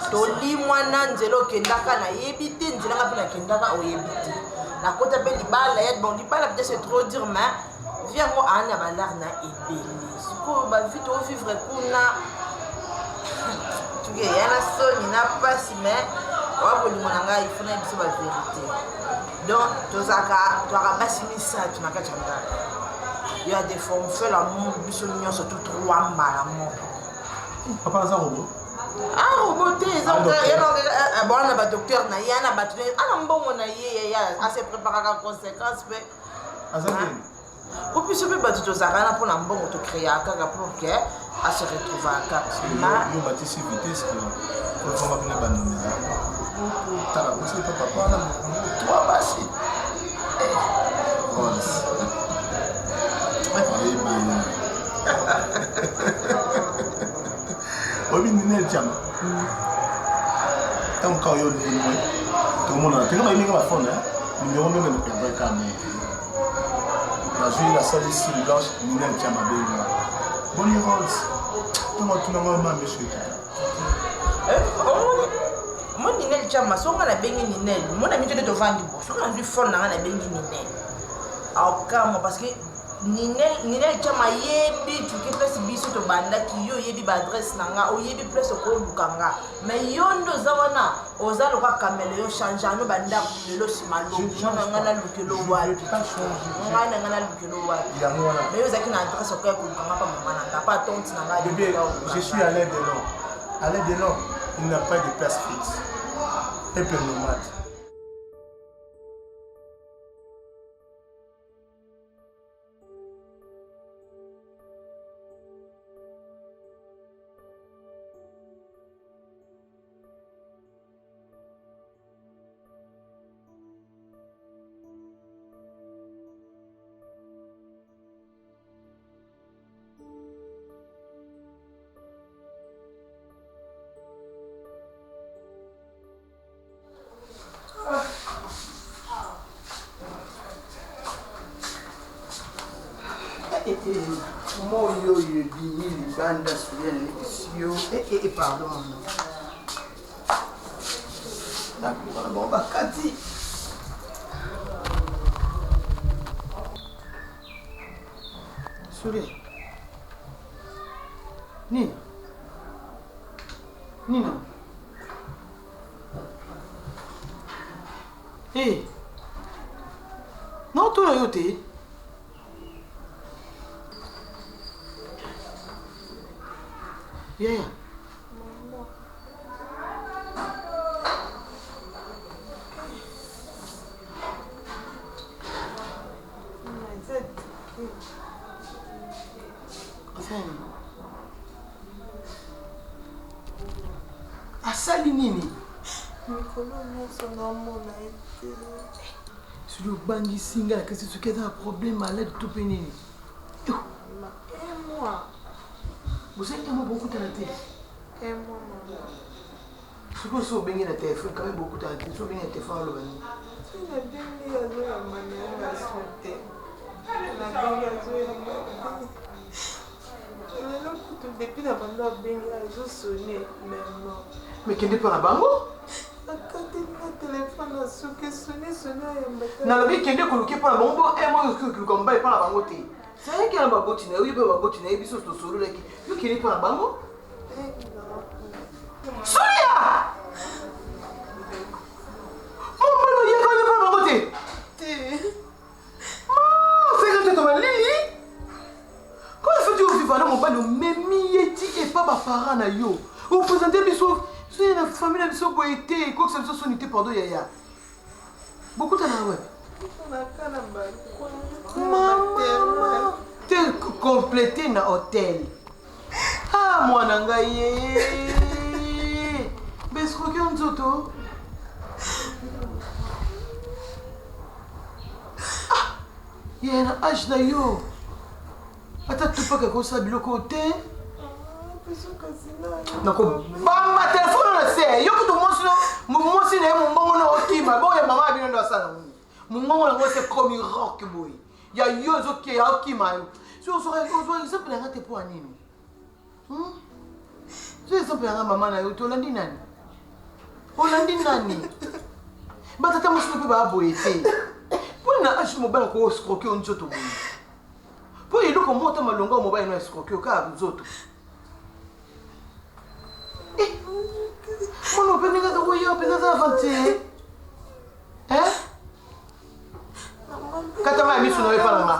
To li mwana nzelo kendaka na yebite nzela nga pena kendaka o yebite. Na kota pe li bala ya bon li bala peut-être c'est trop dire mais viens moi ana balar na ebeli. Siko ba vite au vivre kuna. Tu vois yana soni na passe mais wa boli mwana nga il faut na biso ba vérité. Donc tozaka to rabassimisa tu na kachanga. Il y a des fois, on fait l'amour, surtout 3 mal amour. Papa, ça robot? Ah, robot, il y a un docteur, il y a un battu, un bon, il y a assez préparé à conséquence. Pour plus se battre aux arènes pour un bon autocréer à Kaga pour qu'elle se retrouve à Kaga. Nous bâtissons vitesse pour qu'on va venir abandonner. T'as la conseille, papa, toi, bassi. Obi nene jama. Tant quand yo dit moi. Tout le monde a tellement aimé ma phone hein. Numéro même ne peut pas quand même. La joie la salle ici blanche nene jama bébé. Bonne Rolls. Tout le monde tout le monde monsieur. Moi nene chama songa na bengi Ninel mon ami te vandi bo songa na fond na bengi Ninel au kama parce que Ninel chama yebi tu ke place biso to banda ki yo yebi ba adresse nanga o yebi place ko lukanga mais yondo zawana ozalo ka kamele yo change no banda lelo simalo ngana lukelo wali ngana lukelo wali mais yo zaki na adresse ko lukanga pa mama nanga pa tonti nanga bébé je suis à l'aide de l'homme. À l'aide de l'homme, il n'a pas de place fixe. Et peu nomade. Moyo yebini libanda suya sio pardon d'accord bon bakati Suri Nina eh non tu na yote yeah. Asali nini? Mikolo nyonso naomona ete soki obangisi ngai na kasi soki eza na problème alede to mpe nini bosali yango bokutana te soki osi obengi na telefone kame bokutana te so obengi na telefone aloba nini nabengi azoyamba nayangaso te nabengi azoyamba lelo kutu depuis na bando abengi azosone maintenant mekende mpo na bango akatinga telefone asuki sone ayamba nalobi kende koluki mpo na bango mpo moyokiluka mobali mpo na bango te sayaki na baboti na yo mpe baboti na ye biso tosololaki yo kende mpo na bango solia mobali oyeka yo mpo na bango te fekate to balili koa feti oviva na mobali omemi ye ti epa bapara na yo opresente biso soki na famille na biso boye te kokisa biso soni te pardon yaya bokutana we mama te complete na hotel ah mwana ngai ye besikoki o nzoto ye na age na yo ata tupaka kosala biloko te nakobamba telefone na se yo kutu mwasi na ye mombongo na okima boya mama abino ndo asala mongongo nango se komi rock boye ya yo ezoke ya okima yo so ozwa exemple yanga te mpo ya nini so exemple yanga mama na yo te olandi nani batata mosusu mpe baaboye te mpo na age mobali akoscroke yo nzoto boye mpo eloko mota malonga ya mobali no escroke yo kaka nzoto mwana openengaka koya openza avante katanga ya miso na yo epalanga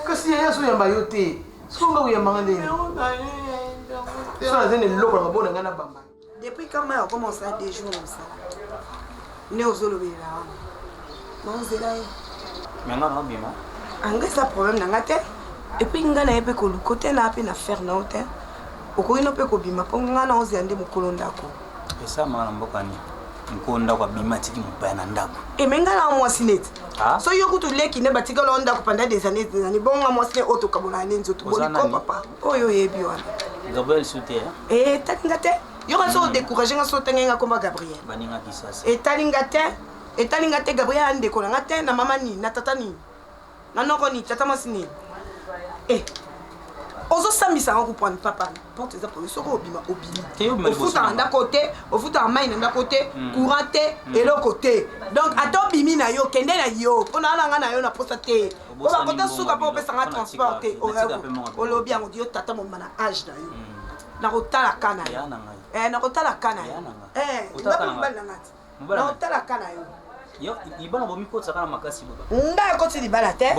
kasi yaya so oyamba yo te sokonga koyambanga ndeni so naze na eloko na mabona ngai na bamba depuis quand maya okomensa 2 jours mosala nde ozolobelela wana naozela ye menga naobima anga eza problème nanga te epuis ngai na ye mpe koluka te na mpe na faire nao te okoki no mpe kobima mpo ngai na ozela nde mokolo ndako esamaka na mboka nini mokolo ndako abima tiki mopaya na ndako eme ngai na mwasi neti so yo kutu leki nde batikala o ndako pendant des années bonga mwasi ne oyo tokabolana ne nzoto boliko papa oyo oyebi wana gabriel sute etalinga te yoka so odécourage nga so otenge nga komba gabriel baningaki sasa etalinga te gabriel andeko na nga te na mama nini na tata nini na noko nini tata mwasi nini ozosambisa yango comprendre papa porte eza pour soko obima ofuta na côté ofuta mai na côté courant te eloko te donc ata obimi na yo kende na yo mpona alanga na yo na posa te po bakota suka mpo opesanga transport te olobi yango yo tata mobima na age na yo nakotala ka na yo nakotala ka na yo mobali na ngati nakotala ka na yo libala bomi kotisaka na makasi ngai ekoti libala te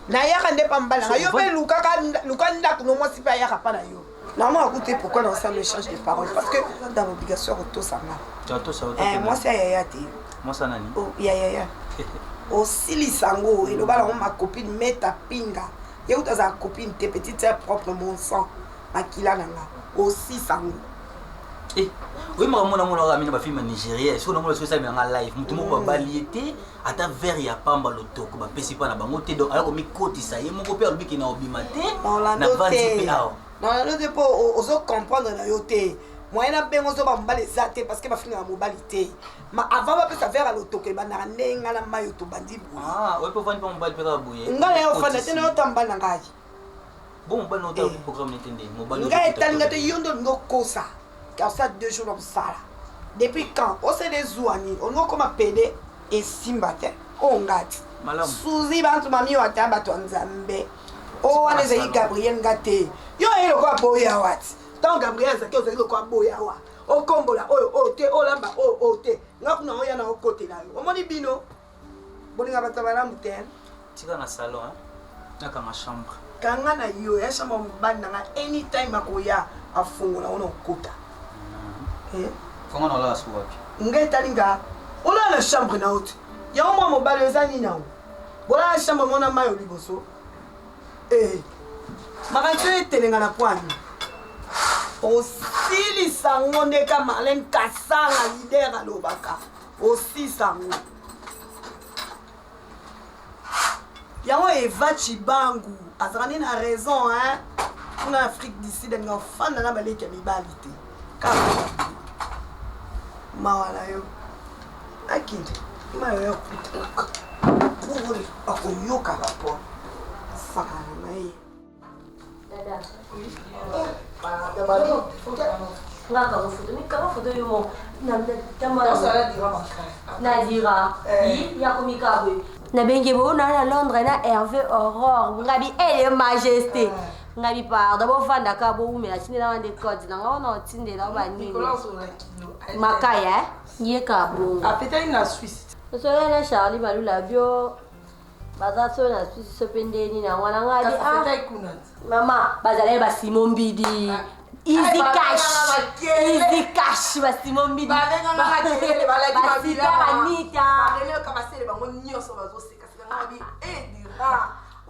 nayaka nde pa mbala nga yo mpe luka ndako no mwasi mpe ayaka mpa na yo normalement akute pourquoi dans ça me change de parole parce que dans l'obligation kotosanga mwasi ayaya te yayaya osilisa ngo eloba nango ma copine meta pinga ye uta azala copine te petite sœur propre mon sang makila na nga osisa ngo oui makambo namonaka mina bafilme ya nigérien soki namona soki esalemanga live motu moko babalie te ata vere ya pamba lotoko bapesi mpa na bango te donc aya komikotisa ye moko mpe alobiki na obima te na vandi mpe awa nalando te mpo ozocomprendre na yo te moyen na bengo ozoba mobali eza te parce que bafilme ya mobali te ma avant bapesa vere ya lotoko ebandaka nde nga na mai yo tobandi boye mpe ofandi mpa mobali mpe kaka boye ngai naye ofanda te nayo tamba na ngai bo mobali naotala programme nete nde ngai etalinga te yo nde olingi okosa car ça 2 jours comme ça là depuis quand on s'est des ouani on a comme appelé et simbate on gâte Suzy bantu mami wata bato nzambe o wana zai Gabriel ngate yo elo kwa boya wat tant Gabriel zaki ozali kwa boya wa o kombola o te o lamba o te ngakuna oya na okote na yo omoni bino bolinga batabala muten tika na salon naka ma chambre kanga na yo ya chambre mbanda nga anytime akoya afungola ona okota Comment on l'a souvent? Ngai talinga, on a la chambre na haute. Ya mwa mobali ezani na o. Bola la chambre mona mayo liboso. Makanto etelenga na pwani. Osili sango ndeka Marlène Kasanga leader alobaka. Osi sango. Yango Eva Chibangu, azani na raison hein. Pour l'Afrique du Sud, nga fan na baleki mibalité. Mawala yo akinde mayo yo kutoka kuri akoyoka hapo sana naye dada ngaka ufuto ni kama foto yo na tama na dira ya komika bwe na benge bo na Londres na Hervé Aurore ngabi elle majesté ngabi pardon bo fanda ka bo umela chini na wande code na ngona otindela ba nini makaya ye ka bo apeta ina Suisse so na Charlie Malula bio baza so na Suisse so pendeni na ngwana ngadi mama bazale ba Simon Bidi easy cash ba Simon Bidi balenga ngakatele balaki babila Anita balele kabasele bango nyoso bazoseka ngabi dira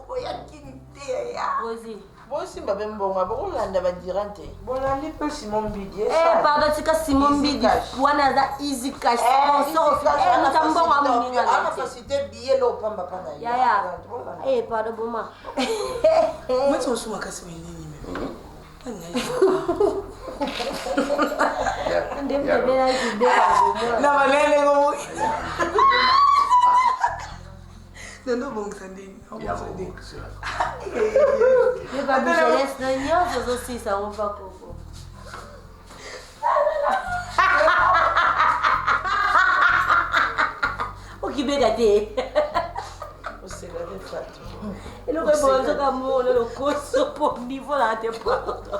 oya kinte ya Rosie bon simba bembonga bokolanda badirante bolandi pe Simon Bidi pardon tika Simon Bidi wana za easy cash sponsor mutambonga muninga ana facilité billet lo pamba pana ya pardon boma mutso suma kasi nini na balele ngo Nando bong sanding. Ya bong. Yo ba jeunesse na nyoso zo sisa on va koko. O kibega te. O sega de fato. E lo che bonzo da mo lo coso po niveau la te porto.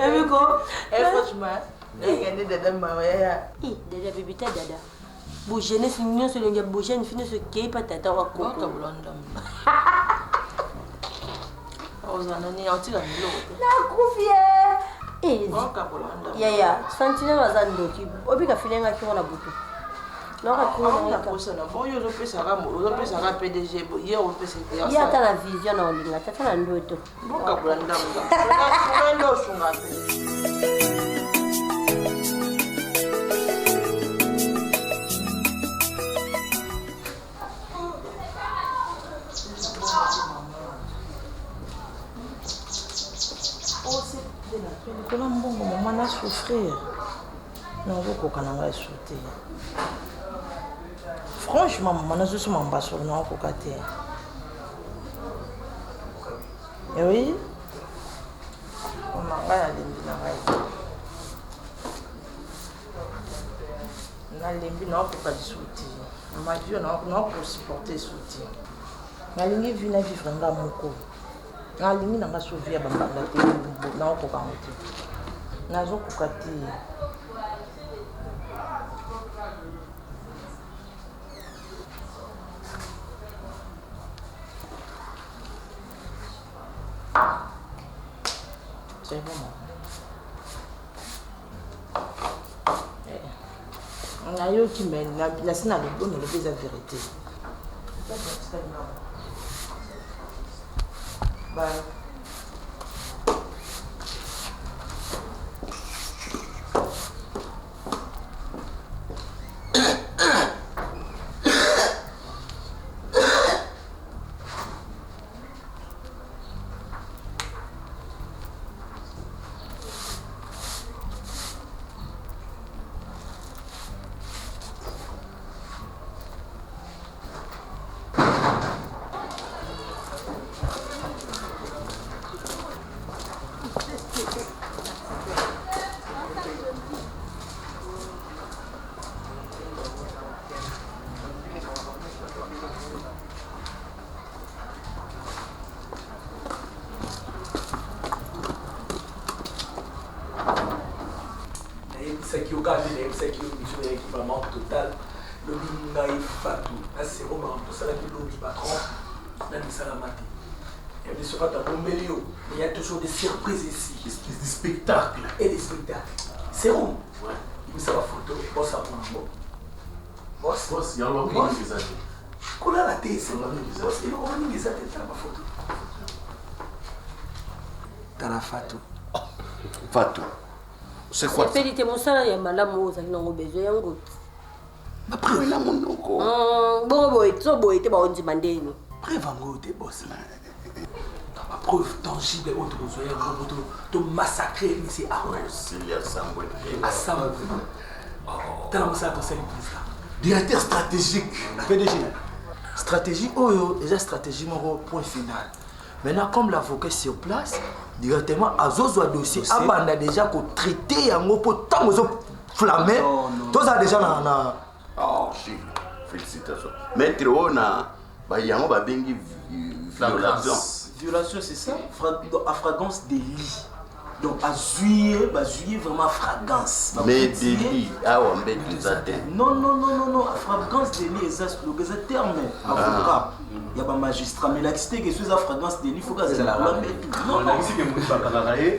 Amico, franchement, regardez dada maman ya. Dada bibita dada. Bo jeunesse nyonso longa bo jeune fini so ke pa tata wa koko. Ka bulanda. Ozana ni otila ndilo. Na kufie. Ka bulanda. Ya, santine bazando ki. Obika filenga ki wana butu. Nora ko na kosa na boyo zo pesa ka PDG ye o pesa ya. Ya ta na vision na olinga tata na ndoto. Boka bulanda. Kuna ndo shunga pe. Kola mbongo mama na souffrir. Non, je crois qu'on a sauté. Franchement, maman, je suis en bas sur nous, on a oui. ngai nalembi na ngai nalembi naokoka lisuti mavio naokosupporte suti nalingi vi na vivre nga moko nalingi nanga sauve ya bambanda te naokoka ngo te nazokoka te c'est bon nayoki me nasi na lobo nalobi eza vérité C'est un équipement total. Le Bingaï Fatou, c'est vraiment pour ça que l'homme patron, dans les salamatés. Il y a des soirées à Bombelio, mais il y a toujours des surprises ici. Des spectacles. Et des spectacles. C'est rond. Ouais. Il me la photo, boss à mon boss. Boss, il y a un homme qui les a dit. Qu'on a la tête, c'est l'homme qui les a dit. Il y a un homme qui les a dit, t'as ma photo. T'as la Fatou. Fatou. C'est quoi? C'est pédité mon salaire, il y a madame Moza qui n'a pas besoin de goût. Après, il a mon nom. Bon, boy, t'es bon, demandé. Après, va me goûter, boss. Ma preuve tangible, on te besoin de massacrer, mais c'est Arnaud. Il y a Samuel. Assam. T'as la moussa à ton président. Directeur stratégique. PDG. Stratégie, déjà stratégie, mon point final. Maintenant, comme l'avocat est sur place, directement, à Zozo dossier, on a déjà traité un mot pour tant de flammés. Tout ça déjà dans. Oh, félicitations. Maître, on a. Il y a un violation. Violation, c'est ça? À fragrance délit. Donc, à juillet vraiment fragrance. Mais délit, on met des atteintes. Non, à fragrance délit, c'est le terme. Avocat. Il y a un magistrat, mais la cité que c'est à fragrance délit, il faut que ça la ramène. Non, ici que vous ne pas travailler.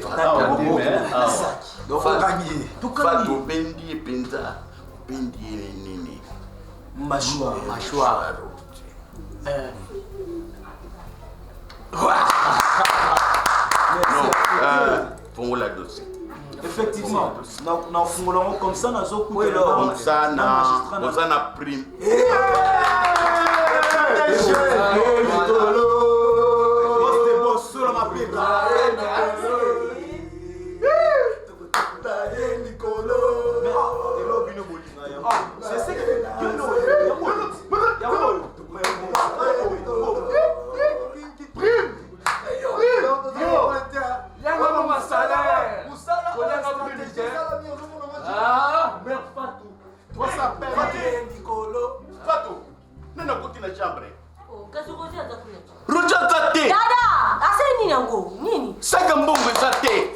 Donc, on va gagner. Tout cas, vous bendi et penza. Bendi et nini. Mâchoire. Non, pour la dossier. Effectivement, nous faisons comme ça, nous avons coupé comme ça, nous avons prime. Saka mbongo ezate.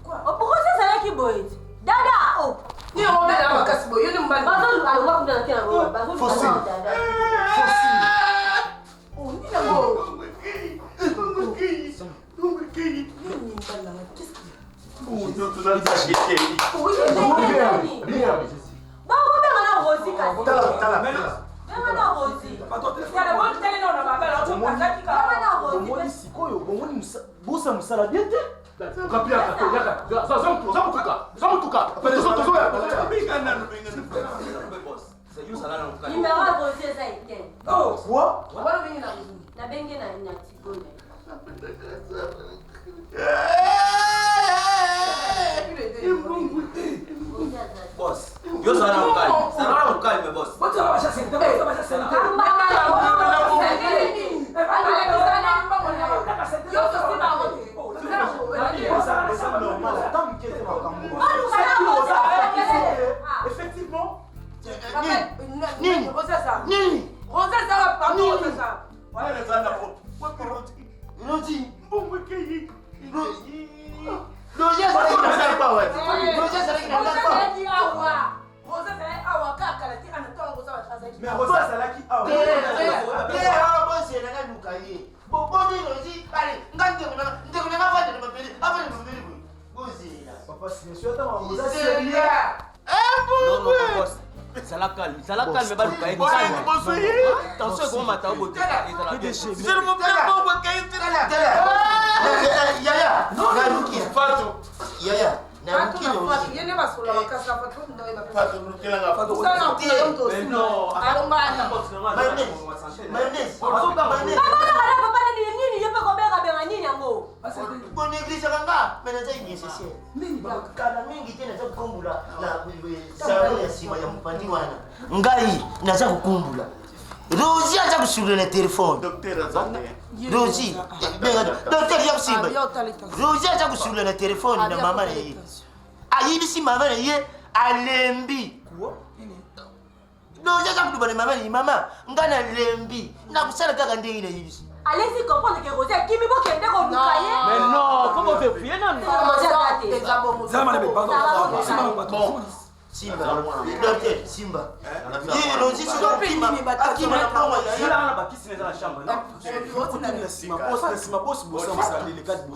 Pourquoi ça là qui boit? Dada. Ni on met la makasi boy, yoni mbali. Bazol alwa kuna na kila ngoma. Bazol dada. Oh, ni na go. Busa musala bien te. Oh, quoi? La bengue na tibone. Boss, yo ça va calme, boss. Yo Nini? Nini? Ça la calme, Baluka. Attention, comment m'a t'as beauté. C'est le moment Yaya, Yaya. ngai naza kukumbula Rosie aza kusulula telefone Rosie docteur yakusimba Rosie aza kusulula telefone na mama na ye ayibisi mama na ye alembi Rosie aza kuduba na mama na ye mama ngana lembi nakusala kaka ndenge na yibisi Allez-y comprendre que Rosie a kimi bo kende ko lukaye. Mais non, comment te fier non? Simba, docteur Simba. Yeye Rosie sio kima akima na pamoja ya. Sila na bakisi neza na shamba.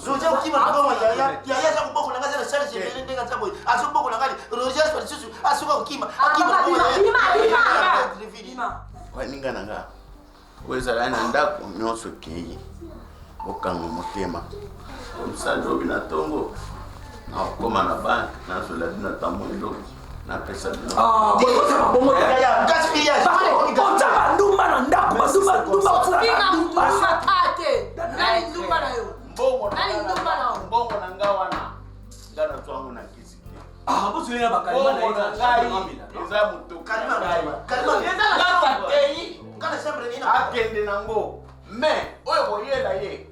Rosie ukima na pamoja ya. Ya za kuboko na ngaza na shale shele ndenga tabo. Asuboko na ngali Rosie sio susu asuka ukima akima na pamoja. Waninga nanga. Wezala na ndako nyonso keye. Okanga motema. Msado bina tongo. Na koma na bank na sola dina tamundo. Na pesa dina. Bongo ya gaspillage. Bongo ndumba na ndako, ndumba. Pinga tate. Nani ndumba na yo? Mbongo na ngawa na. Ngana twangu na kisi. Bosi lena bakalima na eza mutu. Kalima. Ngana teyi. Ngana sembre nina. Akende nango. Mais oyo boyela ye.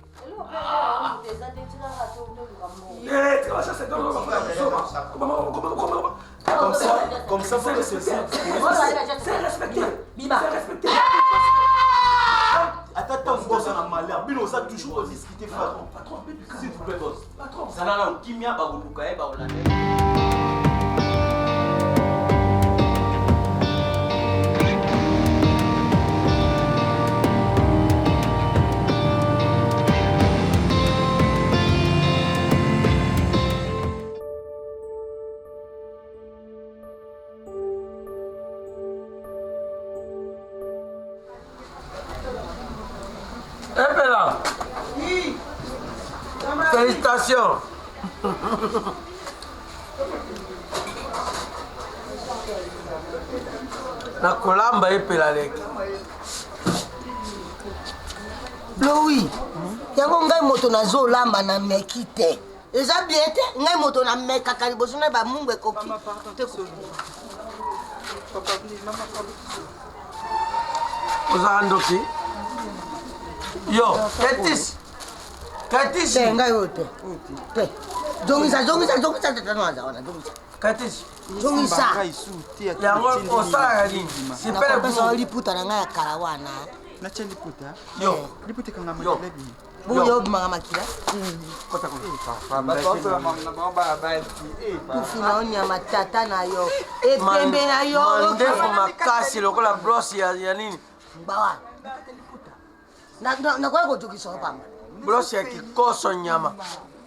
Comme ça, faut laisser ça. C'est respecté. Bima. Attends, boss na malheur. Bino ça toujours discuter patron. S'il vous plaît boss. Patron. Ça là kimia ba koluka e ba olande. Félicitations. Nakolamba epela leki. Louis, yango ngai moto nazolamba na meki te. Eza bien te, ngai moto na mekaka liboso na ba mungu ekoki. Oza ndoki? Yo, Katis. Ngai ote. Te. Zongisa tetano aza wana, zongisa. Katis. Zongisa. Yango osala nini? Sipele kusa liputa na ngai ya kala wana. Nacha liputa? Yo. Liputa kanga makila. Buyo bimanga makila. Kota ko. Tufina onya matata na yo. Epembe na yo. Mandefu makasi lokola brosi ya nini? Bawa. Na kwa kujukisa pamba. Brosi ya kikoso nyama.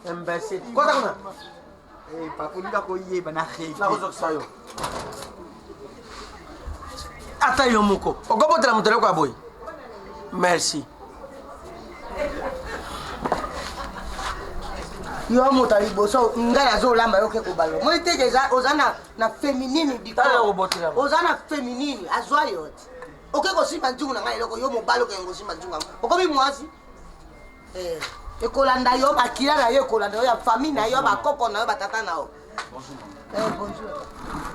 Imbecile. Kota kuna. Papunika koyeba na kheki. Na kuzokisa yo. Ata yo muko. Okopotela mutele kwa boy. Merci. Yo mota liboso ngala azolamba yoke kobalo. Moi tegeza ozana na féminine diko. Ozana féminine azwa yote. Oke kosimba nzungu na ngai loko yo mobalo ke ngosimba nzungu. Okobi mwasi. Ekolanda yo bakila na yo ekolanda yo ya famille na yo bakoko na yo batata na yo. Bonjour.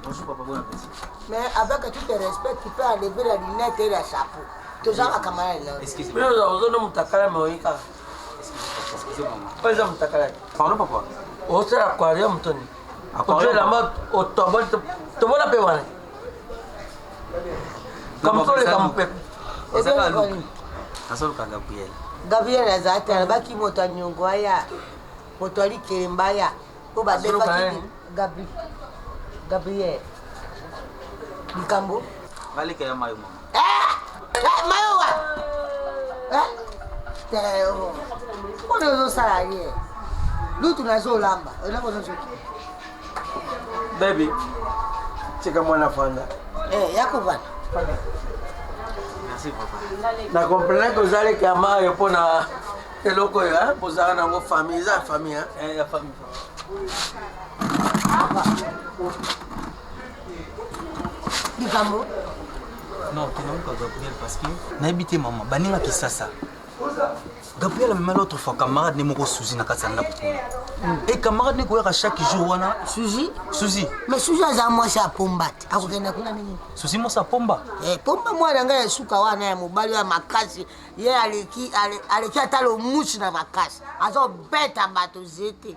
Bonjour papa, bon appétit. Mais avec tout le respect, tu peux enlever la lunette et le chapeau. Tu as un camarade là. Excusez-moi. Mais on a mutakala moika. Excusez-moi. Pas ça mutakala. Pardon papa. O sera aquarium mtoni. Aquarium la mot o tobo la pe wana. Comme ça, les campés. Azoluka Gabriel. Gabriel azate alabaki moto anyongo aya. Moto ali kelemba ya. Po ba defa Gabriel. Likambo. Balika ya mayo mama. Mayo wa. Teo. Kono zo salarié. Lutu na zo lamba. Ona kono zo. Baby. Cheka mwana fanda. Yako bana. Merci papa. Na comprendre que vous allez kama yo pona eloko ya pozala nango famille za famille ya famille. Likambo. Non, tu n'as pas Gabriel parce que n'habité maman, baninga kisasa. Gabriel a même l'autre fois camarade ne moko Suzy na katanda pour. Et camarade ne koyaka chaque jour wana Suzy. Mais Suzy aza moi sa pomba. Akokenda kuna nini? Suzy mo sa pomba. Pomba moi nanga ya suka wana ya mobali ya makasi. Ye aleki atalo mushi na makasi. Azo beta bato zete.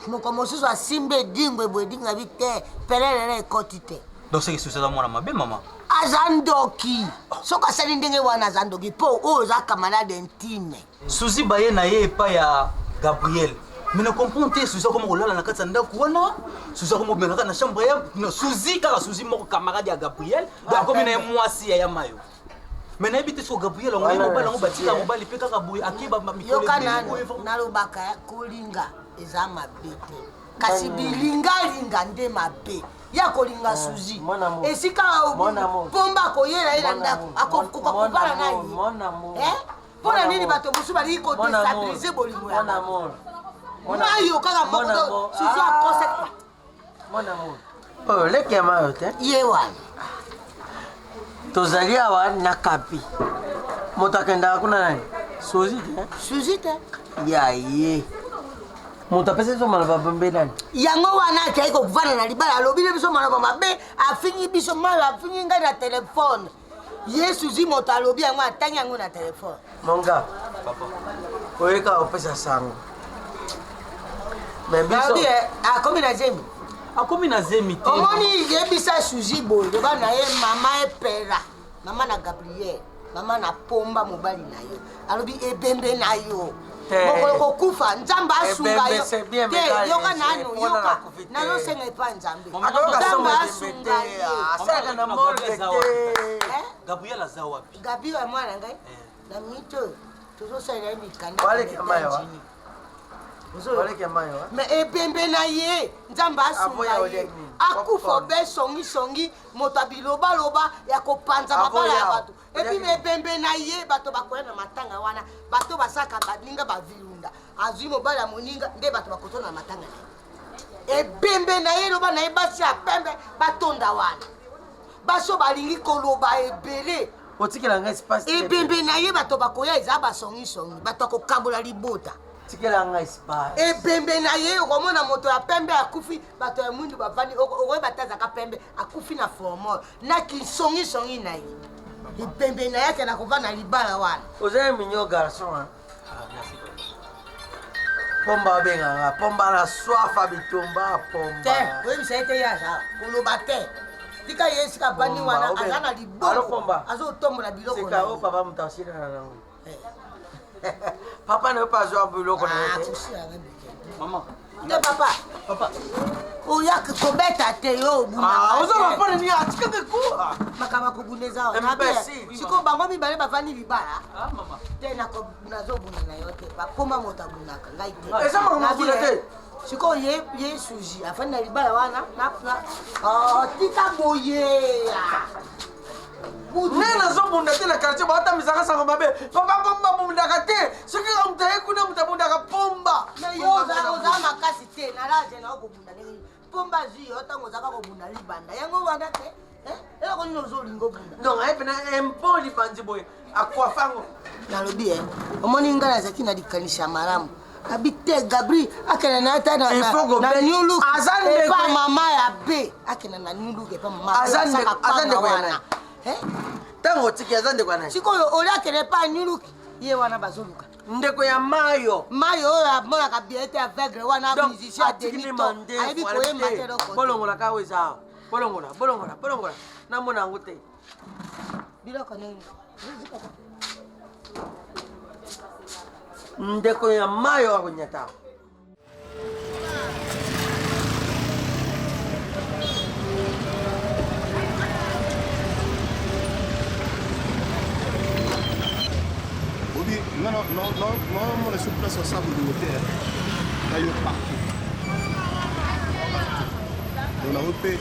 Moko mosusu asimbe dingwe bwedinga vite. Pelele kotite. Donc c'est que Suzy mwana mabe maman. Azandoki. Soka sali ndenge wana azandoki po o za camarade intime. Suzy baye na ye pa ya Gabriel. Mais ne comprends pas Suzy comme olala na katanda kuona. Suzy comme melaka na chambre ya Suzy kaka Suzy moko camarade ya Gabriel. Donc comme na mwasi ya mayo. Mais na habite so Gabriel on ngo bala ngo batika mobali pe kaka boye akiba mikolo. Yo kana na lobaka kulinga ezama bete. Kasi bilinga nde mabe. Ya kolinga Suzy. Esika pomba koyela ila ndako akokupala nani. Pona nini bato musu bali ko déstabiliser bolingo ya mona. Mona yo kaka moko Suzy a concept. Mona mo. Oh leki ya mayo te. Ye wana. Tozali awa na kapi. Moto akenda kuna nani? Suzy te. Ya ye. Moto apese so malaba bembe nani? Yango wana kai ko kuvana na libala alobile biso malaba mabe afingi biso mala afingi ngai na telefone. Suzy moto alobi yango atangi yango na telefone. Monga. Papa. Oyeka opesa sango. Mais biso akomi na zemi. Akomi na zemi te. Omoni yebisa Suzy boy loba na ye mama epera. Mama na Gabriel. Mama na pomba mobali na yo. Alobi ebembe na yo. Moko kufa nzamba asunga yo. Yoka nano yoka. Nano senga ipa nzambe. Nzamba asunga yo. Asaka na morgue te. Gabriel aza wapi? Gabriel mwana ngai. Na mito. Tozo sala ni kanda. Wale kamayo. Wale kamayo. Me ebembe na ye. Nzamba asunga yo. Akufa be songi moto biloba loba ya kopanza mabala ya bato. Epi me bembe na ye bato bakwena matanga wana bato basaka balinga bavilunda azui mobala moninga nde bato bakotona matanga ebembe na ye loba na ye basi ya pembe batonda wana baso balingi koloba ebele otikela ngai espace ebembe na ye bato bakoya eza basongi bato kokabola libota tikela ngai espace ebembe na ye okomona moto ya pembe akufi bato ya mwindu bavandi okoye batazaka pembe akufi na formol na kisongi na ye ibembe na yake na kuvana libala wana. Ozaye minyo garçon. Pomba benga, pomba la soif bitomba pomba. Te, wewe msaite ya sawa. Koloba te. Tika yesi ka bani wana azana liboko. Alo pomba. Azo tombola biloko. Sika o papa mutashira na nangu. Papa ne pas jouer biloko na yote. Maman. Nde papa. Oya kobeta te yo buna. Ozo bapone ni atikake ku. Makama kubuneza wa. Siko bango mibale bavani libala. Mama. Te na ko nazo buna na yote. Bakoma mota bunaka ngai te. Eza mama buna te. Siko ye Suzy afani na libala wana na. Tika boye. Nena zo bunda te na quartier ba ata misaka sango mabe. Papa pomba bunda ka te. Siki ka mtaye kuna mtabunda ka pomba. Na yo za makasi te na laje na ko bunda ne. Pomba zi yo tango zaka ko bunda libanda. Yango wana te. Ela ko nino zo lingo bunda. Donc ai pena empo li panzi boy. Akwa fango. Na lobi omoni ngala zakina dikanisha maramu. Abite Gabriel akena na ata na new look. Azande pa mama ya be akena na new look pa mama. Azande kwa tango tiki azande kwa nani? Siko ola kene pa new look. Ye wana bazoluka. Ndeko ya mayo. Mayo ya mona ka biete aveugle wana musicien de mito. Aibi koye matero ko. Bolongola ka weza. Bolongola. Na mona ngute. biloko nini ndeko ya mayo akonyata Obi, non, on est sur place ensemble de l'hôtel. Là, il y a partout. On a repéré.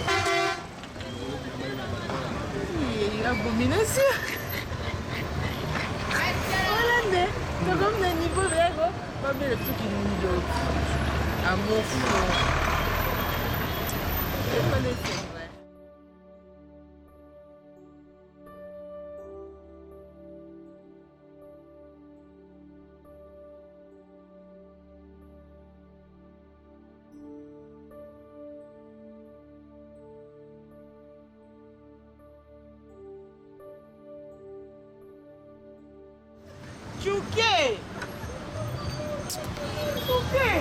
Abomination. Voilà, c'est comme un niveau réel. Pas bien le truc qui nous dit. Amour fou. C'est pas nécessaire. Chouquet! Chouquet!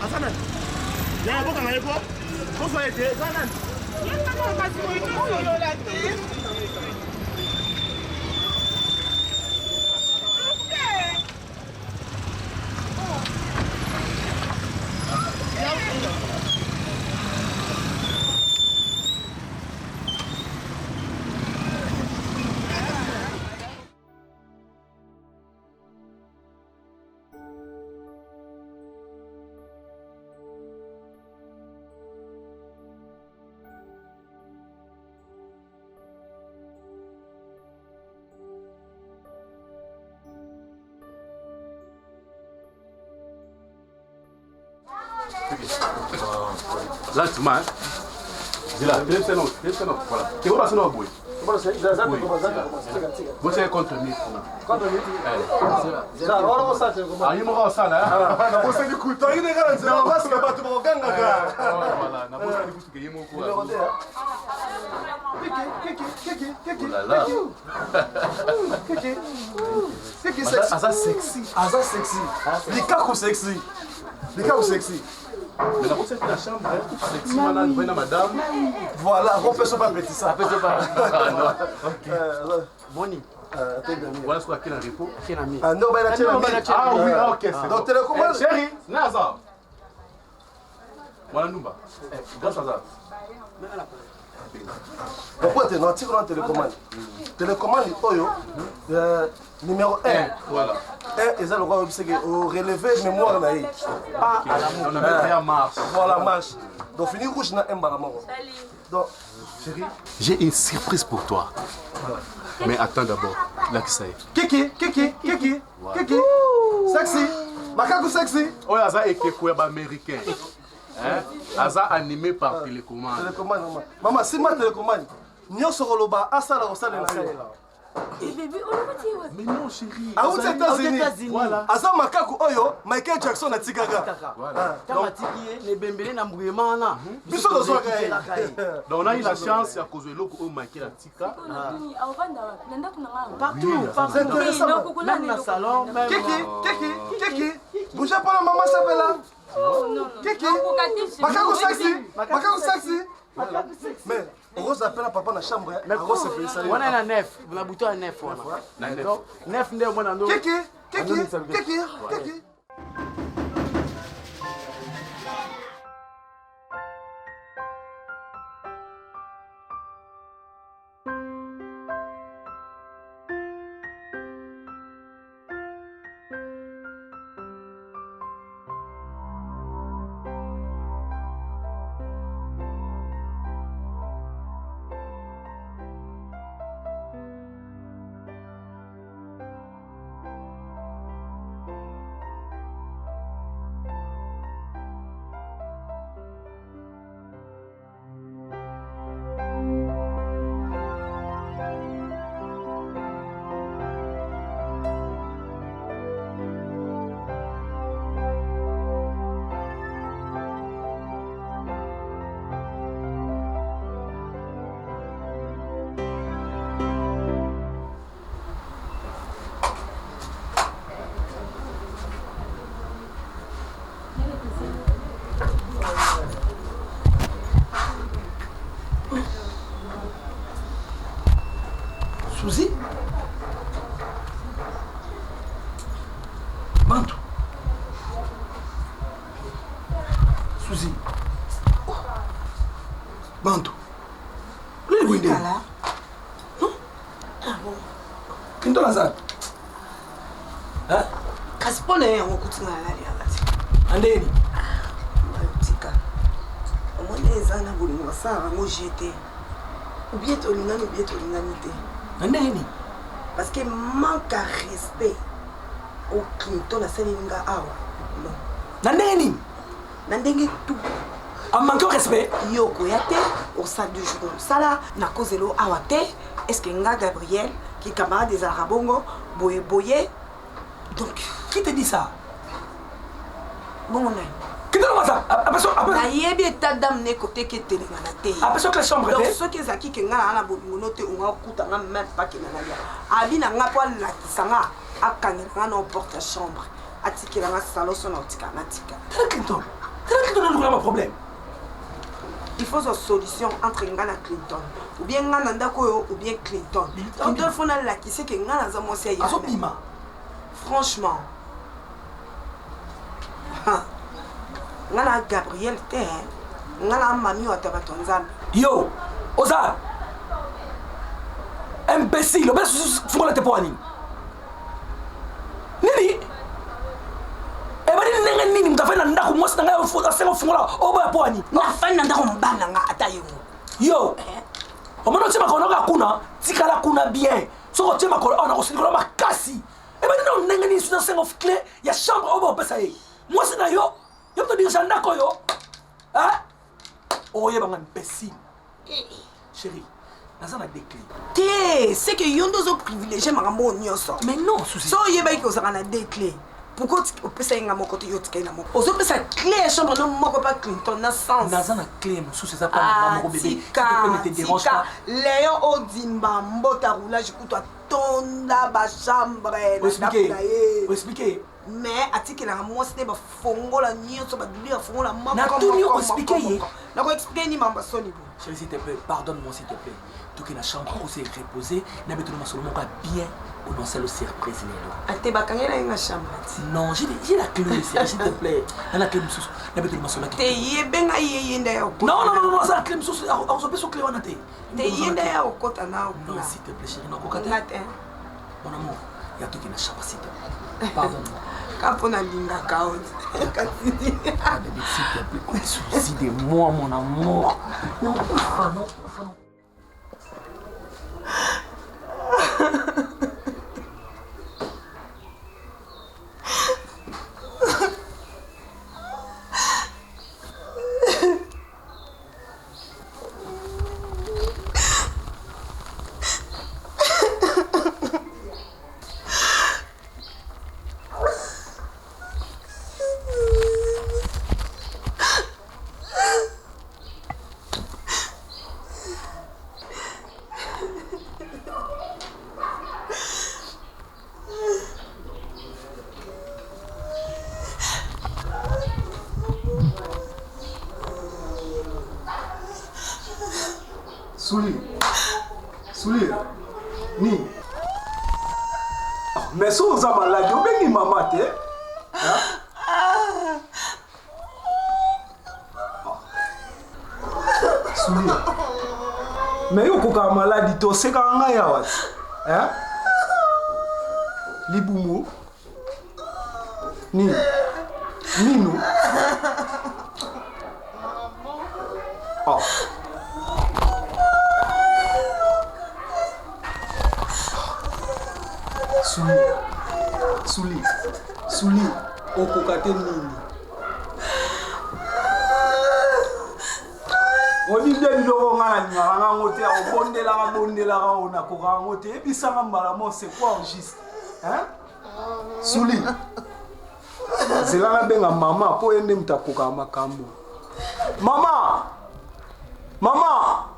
Asanan, ya boka na yeko. Koso ete, Asanan. Y'a pas de solo la tête. Là, tu m'as. Dis là, c'est non. Voilà. Tu vois, c'est non, boy. Você é contra mim? Contra mim? É. Já, agora você sabe como. Aí morreu sala, não você de cuto, aí nem garantia, não vai se acabar tu ganga, cara. Voilà, na bolsa de custo que eu morro. Que sexy. Asa sexy. Asa sexy. Likako sexy. Likako sexy. Mais la você na chambre, sexy, madame, vai na madame. Voilà, on fait ça pas petit ça. Après ça pas. Ok. Boni. Voilà ce qu'on a qui dans le repos. Qui n'a mis. Ah non, mais la tienne. Ah oui, ok, c'est donc télécommande. Chérie, Naza. Voilà Numba. Grâce à ça. Pourquoi tu n'as pas de télécommande? Télécommande, numéro 1. Voilà. 1, et ça, le roi, c'est que relevé mémoire, pas à l'amour. On a mis en marche. Voilà, marche. Donc, fini rouge, n'a un balamor. Donc, chérie, j'ai une surprise pour toi. Mais attends d'abord, là que ça est. Kiki. Sexy. Macaco sexy. Oh, Aza est américain. Aza animé par télécommande. Télécommande, maman. Maman, si ma télécommande, nous sommes au bas, à ça, là, au salé, là. Mais non, chérie. Aux États-Unis. Voilà. Aza Macaco, Oyo, Michael Jackson a Tigaga. Voilà. Donc on a eu la chance à cause de l'eau où Michael a Tika. Partout. C'est intéressant. Même dans le salon, même. Kiki. Bougez pas la maman, ça fait là. Kiki. Macaco sexy. Mais, Rose appelle à papa dans la chambre. Mais Rose se fait ça. On a un neuf. On a bouton un neuf. Neuf, Kiki. Suzy Bantu Suzy Bantu Lili wende Kala Kinto lazana Hein kasi mpona ye yango kutinga alali akati Andeni tika omoni eza na bolingo basala yango jete obie tolingani obie tolingani te Andeni parce que manque à respect au Clinton asaleli nga awa non Nandeni na ndenge tu amanque au respect yo koya te osala 2 jours osala na kozelo awa te est ce que nga Gabriel qui camarade des arabongo boye boye donc qui te dit ça bon nai qui te dit ça nayebi état d'âme ne côté que telengana te après que la chambre donc ceux qui zaki que nga na bolingo te on va kuta nga même pas que na ya abi na nga po la kisanga akangela nga na porte chambre atikela nga salon son otika na tika Clinton n'a problème il faut une solution entre nga na Clinton ou bien nga na ndako yo ou bien Clinton Clinton faut na la kise que nga na za mo se ya azobima franchement nga na Gabriel te nga na mami wa tabato nzambe yo oza imbécile obesi fungola te po ani nini ebani ndenge nini mutafai na ndako mwasi na ngai asenga fungola oboya po ani nafai na ndako mbana nga ata yo yo omona otie makolo naka kuna tikala kuna bien soki otie makolo awa nakosilikola makasi ebani na ndenge nini suna senga clé ya chambre oboya opesa ye mwasi na yo yo motodirisa ndako yo oyebanga imbécile chérie naza na déclin te c'est que yo ndozo privilégié makambo nyonso mais non souci so oyebaki ozala na déclin pourquoi opesa ye nga moko te yo otikali na moko ozopesa clé ya chambre no moko pa Clinton na sens naza na clé mosusu eza pa moko bébé ne te dérange pas leyo odimba mbota roulage kutu atonda bachambre oexplike mais atikelaka mwasi te bafongola nyonso baduli bafongola natuni oexplike ye nakoexplike ni mambo soni bo chérie s'il te plaît pardonne-moi s'il te plaît toke na chambre ose reposer na betolo masolo moko bien annoncer le surprise lelo ate bakangela ye na chambre non j'ai la clé s'il te plaît na clé mosusu na betolo masolo te yebenga ye nda ya non ça la clé mosusu azopeso clé wana te te yenda ya okota na non s'il te plaît chérie nakokata mon amour ya toke na chambre s'il te plaît pardonne-moi kapo nalingaka oti s'il te plaît souci de moi mon amour non. Souli, ni. Mais si vous avez malade, vous avez une maman, Souli. Mais vous avez malade, tu sais quand vous avez hein? Libumo. Ni. Nino. Oh. Souli, okokate nini? Oni nde biloko nga na nyaka ngango te obondelaka ona koka ngango te ebisanga mbala mo c'est quoi au juste? Hein? Souli. Zelanga benga mama po ende mutakoka makambo. Mama!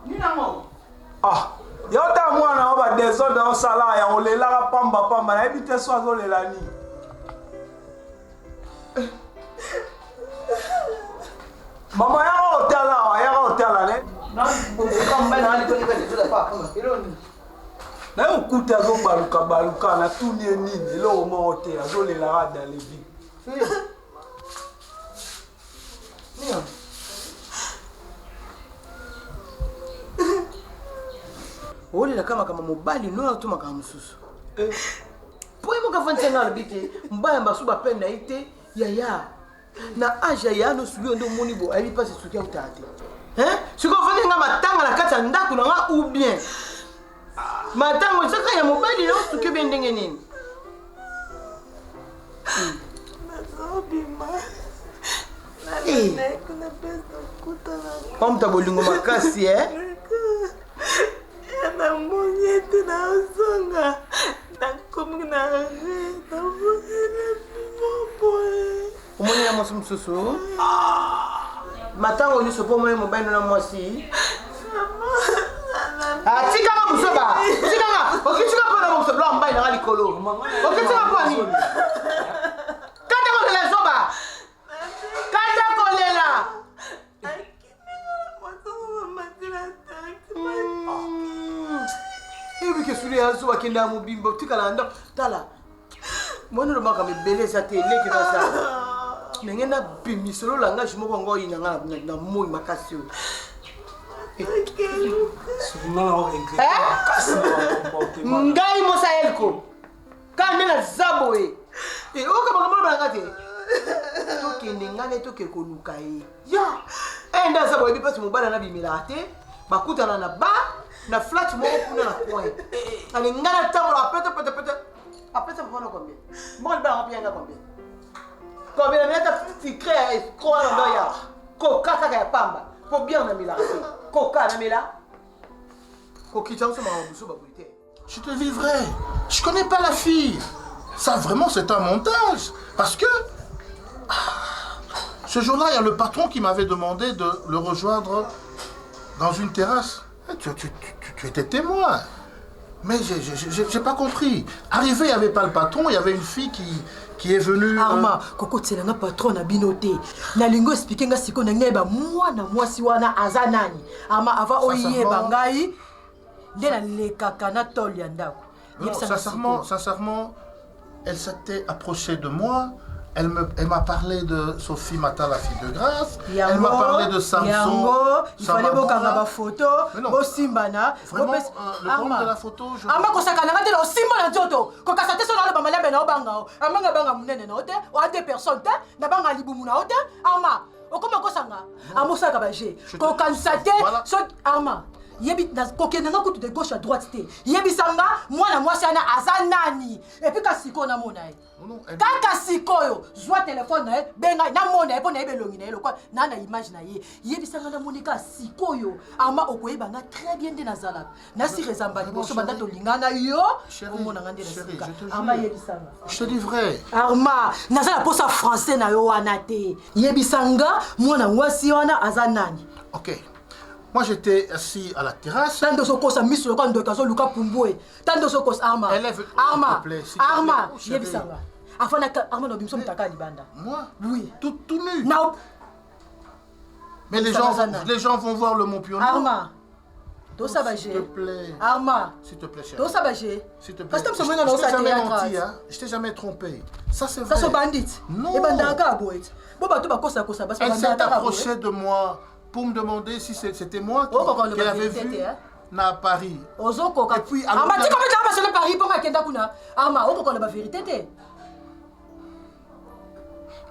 Ninango. Ah, yota mwana oba désordre osala ya olelaka pamba na ebite so azolela ni. Mama ya hotela ne? Non, on peut pas me mettre dans les trucs de pas. Na okuta baluka na tuni nini eloko moko te azolelaka dans les vies. Olela kama mobali no atumaka mususu. Po imo kafanya ngalo bite mbaya mbasuba penda ite yaya. Na aja ya no suyo ndo monibo ali passe suki utate. Siko fanya nga matanga na kati ya ndako na nga ou bien. Matanga saka ya mobali no suki bendenge nini. Comme ta bolingo makasi na monyete na zonga na komi na reta omoni na mwasi mosusu matango nyonso mpo omoni mobali na mwasi tikanga mosoba tikanga okitika mpo na mosobla mobali nanga likolo okitika mpo nini kata kolela zoba kata kolela ebike suri yazo bakenda mobimbo tikala ndo tala mwana lo maka mebeleza te leki na sa nengena bimisolo langa shimoko ngo yinanga na moi makasi ngai mosa elko kande na zabo oka makambo balanga te tokende ngane toke koluka ya enda zabo ebi pasi mobala na bimela te bakutana na ba na flat moko kuna na coin alingana tambo apete mfano combien mbona bana ngapi combien combien na meta secret ko na ndo ya ko kaka ya pamba po bien na mila ko ka na mila ko kitanso ma busu ba bulite. Je te dis vrai, je connais pas la fille. Ça vraiment c'est un montage parce que ce jour-là il y a le patron qui m'avait demandé de le rejoindre dans une terrasse. Tu étais témoin. Mais j'ai pas compris. Arrivé, il n'y avait pas le patron, il y avait une fille qui est venue... Arma, koko tselanga patron na binote. Na lingo expliquer nga siko na ngeba mwana mwasi wana azanani. Arma ava oyeba ngai nde na lekaka na tol ya ndako. Sincèrement, elle s'était approchée de moi. Elle m'a parlé de Sophie Mata, la fille de grâce. Elle m'a parlé de Samson. Il fallait beaucoup avoir photo. Simbana. Vraiment, le compte de la photo. Ama kosaka na ngate lo Simbana nzoto. Ko kasate so na le bamala bena obanga. Amanga banga munene na ote. O a 2 personnes te. Na banga libumu na ote. Ama. Okoma kosanga. Amosaka baje. Ko kansate so Ama. Yebi na kokenanga kutu de gauche à droite te. Yebi sanga mwana mwasi ana azanani. Et puis kasiko na mona e. Kaka sikoyo zwa téléphone na e benga na mona e pona ebelongi na e lokwa na na image na ye. Yebi sanga na monika sikoyo ama okoyeba nga très bien de nazala. Na si rezamba liboso banda to lingana yo omona ngande na sika. Ama yebi sanga. Je te dis vrai. Arma nazala posa français na yo wana te. Yebi sanga mwana mwasi wana azanani. OK. Moi j'étais assis à la terrasse. Tando sokosa miso quand de kazo luka pumbwe. Tando sokos Arma. Arma. Arma. Yebisanga. Afana Arma no bimso mutaka libanda. Moi? Oui. Tout nu. Non. Mais les gens vont voir le Mont Pionnier. Arma. Dosa baje. S'il te plaît. Arma. S'il te plaît chérie. Dosa baje. S'il te plaît. Parce que je t'ai jamais menti hein. Je t'ai jamais trompé. Ça c'est vrai. Ça so bandit. Non. Et bandaka boet. Boba to bakosa kosa parce que elle s'est approchée de moi. Pour me demander si c'était moi qui l'avais vu à Paris. Et puis, alors... Ama, tu comment tu as passé le Paris pour Kenda Kuna? Ama, on connaît la vérité.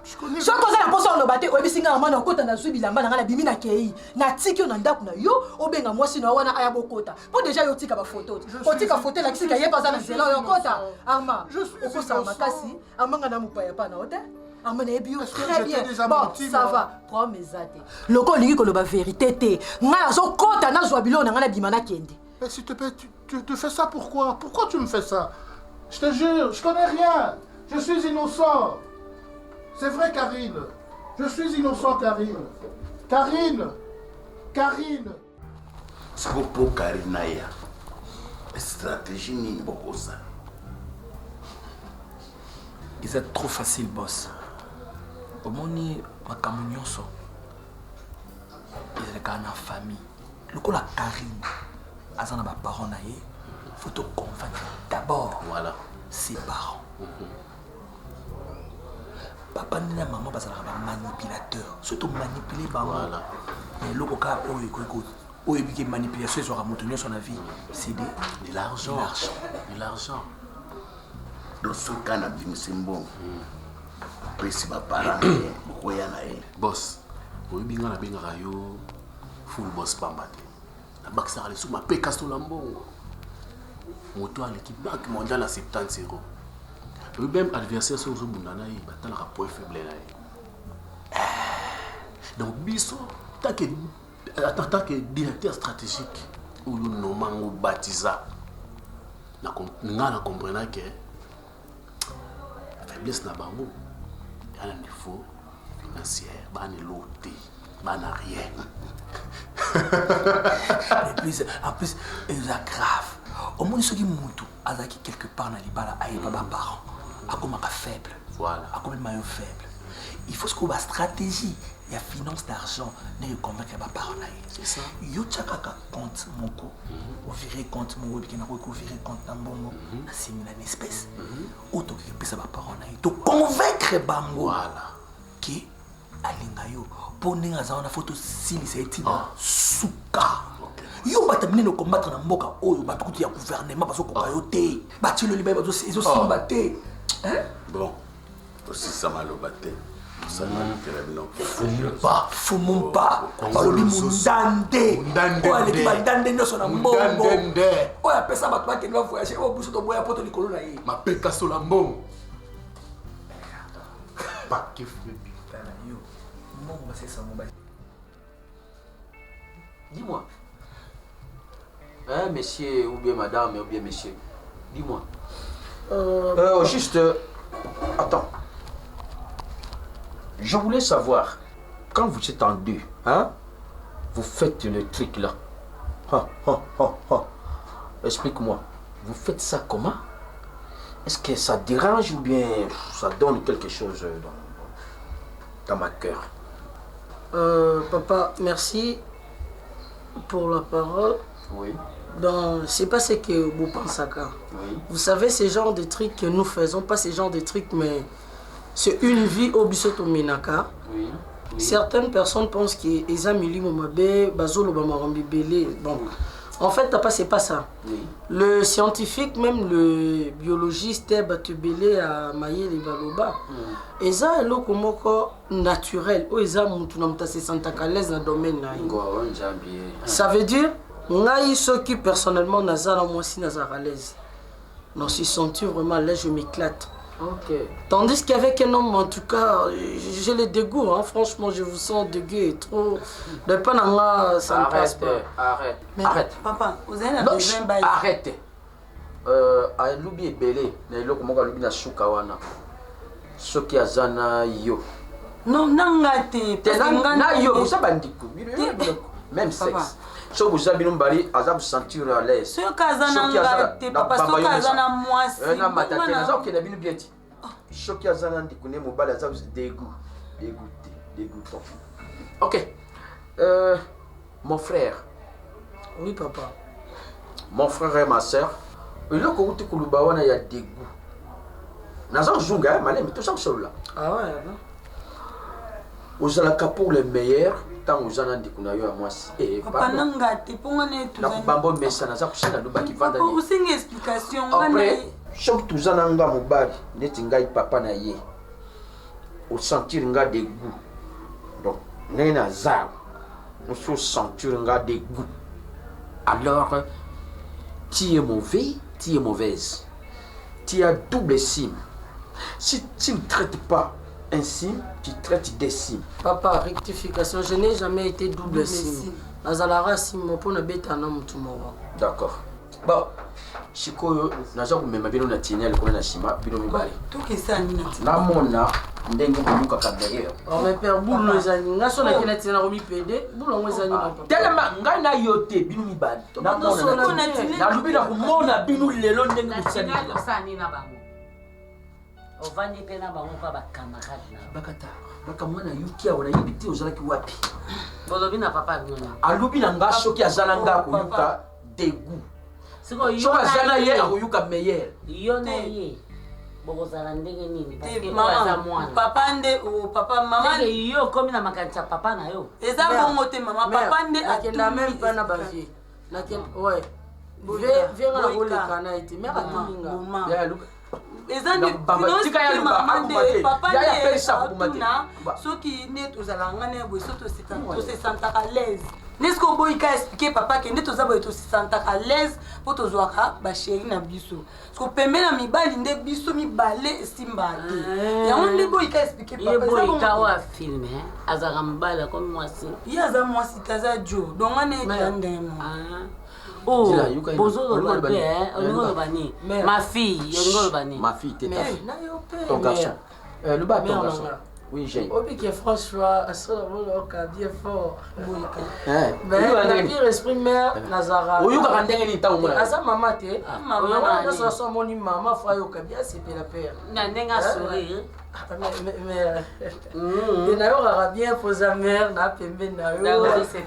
Je connais. Je connais la personne au bateau. Obi singa amana okota na subi lamba na bimi na kei. Na tiki na ndaku na yo obenga mwasi na wana aya bokota. Po déjà yo tika ba photo. O tika photo la kisika ye paza na zela yo kota. Ama, okosa makasi. Amanga na mupaya pa na hotel. Très bien. Bon, ça va. Prends mes athées. Le corps dit que la vérité est. Mais s'il te plaît, tu te fais ça pourquoi? Pourquoi tu me fais ça? Je te jure, je connais rien. Je suis innocent. C'est vrai, Karine. Je suis innocent, Karine. Karine. C'est pour Karine. Stratégie ni beaucoup ça. C'est trop facile, boss. Omoni makambo nyonso ezalaka na famille lokola Karine aza na baparent na ye faut te convaincre d'abord ses parents. Papa et maman sont manipulateurs. Surtout manipuler maman. Et le cas où il manipulation sur la son avis, c'est de l'argent. De l'argent. Dans ce cas, c'est bon. Précis ma parent, boss. Vous avez bien full boss pambate. La banque ça allait sur ma paix Castolambo. Moto à l'équipe banque mondiale à 70 euros. Le même adversaire sur le Bundana, il va t'en avoir point faible là. Donc biso tant que directeur stratégique ou le nommant baptisa na comprendre que faiblesse na bango il y a un niveau financier ban loté ban rien. En plus il est grave. Au moins ceux qui montent azaki quelque part dans les balles aïe pas parents à comme un faible. Voilà. À comme un faible. Il faut ce qu'on va stratégie. Il y a finance d'argent, ne convaincre les parents. C'est ça. Yo tchakaka compte mon coup, ou virer compte mon qui n'a pas virer compte dans bon c'est une espèce. Auto qui peut ça parents to convaincre bango. Voilà. Qui alingayo pour n'enga za na photo sili c'est tina suka. Yo batamine no combattre na mboka oyo batukuti ya gouvernement parce que yote. Batilo liba bazo izo simbaté. Hein? Bon. Aussi ça malobate. Fumumpa balobi mundande oyo aleki bandande nyonso na mbongo oyo apesa bato bakende bavoyage oyo biso toboya poto likolo na ye mapeka sola mbongo Dis-moi. Hein, monsieur ou bien madame ou bien monsieur. Dis-moi. Juste. Attends. Je voulais savoir, quand vous êtes en deux, hein, vous faites le truc là. Explique-moi, vous faites ça comment? Est-ce que ça dérange ou bien ça donne quelque chose dans ma cœur? Papa, merci pour la parole. Oui. Donc, c'est pas ce que vous pensez à quand. Oui. Vous savez, ce genre de trucs que nous faisons, pas ce genre de trucs, mais c'est une vie au Bisoto Minaka. Oui. Oui. Certaines personnes pensent qu'ils ont mis Momabe, Bazolo Bamarambi Belé. Bon, en fait, c'est pas ça. Oui. Le scientifique, même le biologiste, Batubele à Maye les Baloba, ils ont un loco naturel. Ils ont un se sentent à l'aise dans le domaine. Ça veut dire, ceux qui personnellement n'ont moi aussi à l'aise. Non, si senti vraiment là, je m'éclate. Ok. Tandis qu'avec un homme, en tout cas, j'ai le dégoût, hein. Franchement, je vous sens dégueu trop. De Panama, ça ne passe pas. Arrête. Mais Arrête. Papa, vous avez Non, arrête. Alubi ebele, na iloko moko alubi na sukawana. Soki azana yo. Non, nangate. Na yo, vous savez bandiko. Même sexe. So vous avez une bari, azab sentir à l'aise. Ce kazana ngate, papa, ce kazana moi si. Na matate na zo kena binu bien dit. Soki azana ndikune mobali azab dégoûté. OK. Mon frère. Oui, papa. Mon frère et ma soeur. Il y a beaucoup de kulubawana ya dégoût. Nazo junga malem tout ça seul là. Ah ouais, non. Aux alaka pour les meilleurs. Tant aux gens qui ont eu à moi, papa nangate pongane tu na bambo mesa na za kusala luba kivanda ni usinge explication après chaque tout ça nanga mobali neti ngai papa na ye au sentir nga de goût donc nena za on se sentir nga de goût alors tu es mauvais tu es mauvaise tu as double sim si tu ne traites pas un sim, tu traites des sims. Papa, rectification, je n'ai jamais été double sim. Nazalara sim, pour ne bêta non tomorrow. D'accord. Bon, Chiko, naza kumema bino na tinia le na shima bino mibali. Tout que ça ni. Na mona ndenge kumuka ka d'ailleurs. On me perd boule les amis. Na sona kina tina romi PD, boule ngo ezani na papa. Tellement ngai na yote bino mibali. Na mona na lubila kumona bino lelo ndenge kusani. Sani na bango. Ovandi pena bango kwa ba camarade na bakata baka mwana yuki aona yibiti ozalaki wapi bolobi na papa bino alubi na nga soki azala nga koyuka dégoût siko yo soka zana ye na akoyuka meilleur yo na ye bokozala ndenge nini parce que Maman, oza mwana papa nde o papa mama yo komi na makanisi ya papa na yo eza bongo te mama papa nde nakenda même pas na bavie ouais venga na koleka na ete mère atuminga eza nde mama nde papa nde atuna soki nde tozalanga na boye so tosesantaka l'aise neske oboyika explike papa ke nde toza boye tosesantaka l'aise mpo tozwaka basheri na biso parceke pembe na mibali nde biso mibale esimba te yango nde boyika explike papaboyika oyo afilme azalaka mobali akomi mwasi ye aza mwasi te aza jo donc wana ekandemo bozoloba mpe olingi oloba nini ma fille olingi oloba nini ma fille teta nayo mpe ton garçon le bas ton garçon oui j'ai obiki François asoloka bien fort na pire esprit mère nazara oyokaka ndenge nini ntango mona aza mama te oyokaka so amoni mama fo ayoka bien sepela père na ndenge asourire nayokaka bien poza mère na pembeni na yo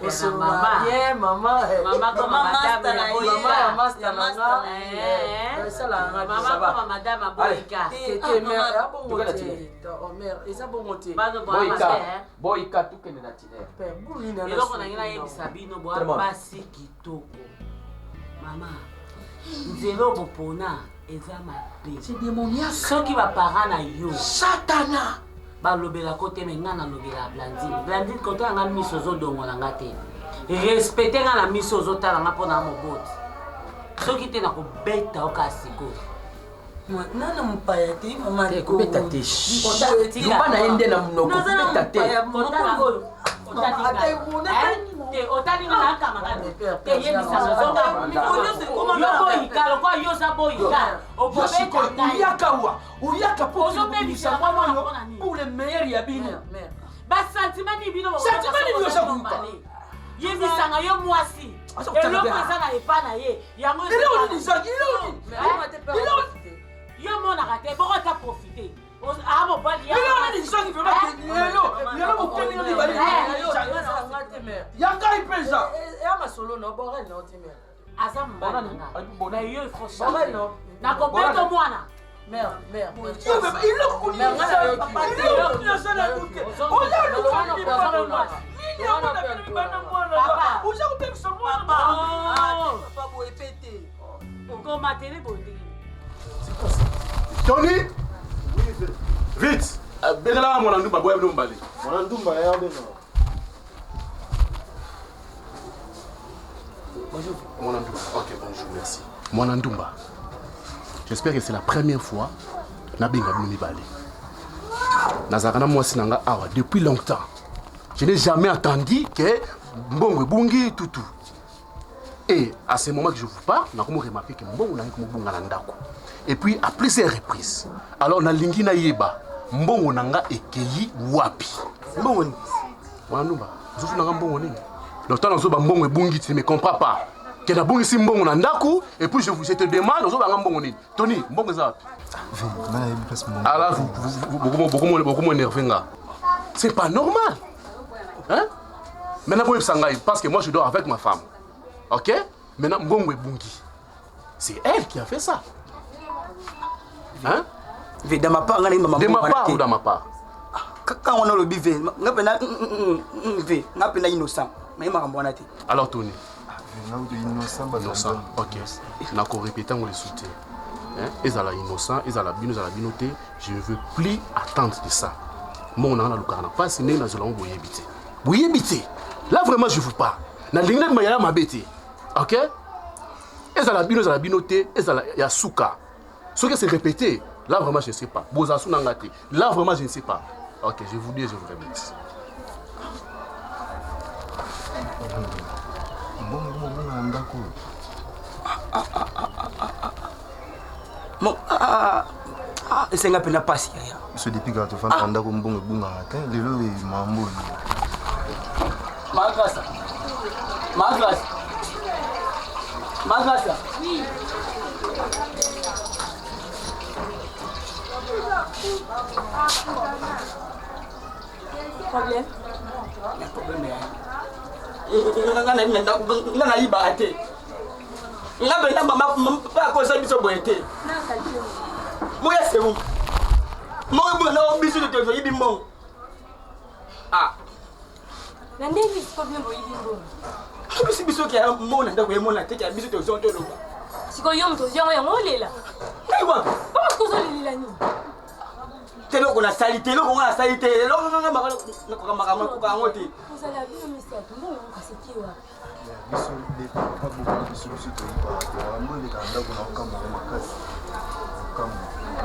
osoba bien mama ya master nanga esalaka mère eza bongo te boyika tukende na tiner eloko nangi nayebisa bino bwa basi kitoko mama nzela okopona eza mabe soki baparent na yo satana balobelako te me nga nalobela blandine koto yanga miso ozodongola nga te respecte nga na miso ozotala nga mpona moboti soki te nakobeta oka sikoyo nana mopaya te mama kobeta te yoba na ye nde na monoko kobeta te otalinga nakamaka te yebisaka yo boyika lokwa yo oza boyika okobeta oyaka ozobebisa mwana mpona nini pour le meilleur ya bino basentima nini bino yebisanga yo mwasi eloko eza na epa na ye yango yo monaka te bokota profite mobali yangai mpenza ya masolo no borel no te mère aza mobali na yo ifo nakobeta mwana komatele bondeli Tony, vite. Bengala mon andumba boya bino mbali. Mon andumba ya benga. Bonjour. Mon andumba. OK, bonjour, merci. Mon andumba. J'espère que c'est la première fois na benga bino mibali. Nazakana mwasi nanga awa depuis longtemps. Je n'ai jamais entendu que mbongo bungi tutu. Et à ce moment que je vous parle, on a remarqué que mbongo na ngibunga na ndako. Et puis à plusieurs reprises. Alors na lingi na yeba, mbongo nanga ekeyi wapi. Mbongo ni. Wanumba, zofu nanga mbongo ni. Donc tant ozo ba mbongo ebungi tu ne me comprends pas. Que na bungi si mbongo na ndako et puis je te demande ozo ba mbongo ni. Tony, mbongo za wapi? Alors beaucoup énervé nga. C'est pas normal. Hein? Maintenant vous sangai parce que moi je dors avec ma femme. OK? Maintenant mbongo ebungi. C'est elle qui a fait ça. Hein? De ma part, de ma part ou de ma part? Quand on a le bivé, on a innocent. Alors Tony. Innocent. OK. On a répété on les soutient. Ils sont innocents, ils sont binoté. Je ne veux plus attendre de ça. Moi on a le carnet pas si nous allons boyebiter. Boyebiter. Là vraiment je vous parle. Na linglet mayala mabete. OK? Ils sont binoté, ils sont yasuka. Ce qui s'est répété, là vraiment je ne sais pas. Là vraiment je ne sais pas. Ok, je vous dis et je vous remercie. C'est un peu la passe. Ce depuis que tu fais un peu de bon, les lois et mambo. Ma grâce. Oui. Problème? nga benda mama pa ko sa biso boyete mo ya c'est bon mo bo na biso de tezo yibi mo ah na ndenge problem bo yibi mo biso ke mo na ndako mo na teke biso tezo to lo siko yo mto yo yango lela aiwa ba ko zo lela ni telo ko na salite lo ko na salite lo nga makama ko ka ngote vous allez bien mais c'est tout bon ka c'est qui wa biso de pas beaucoup biso to iba ambo le kanda ko na kama makasi kama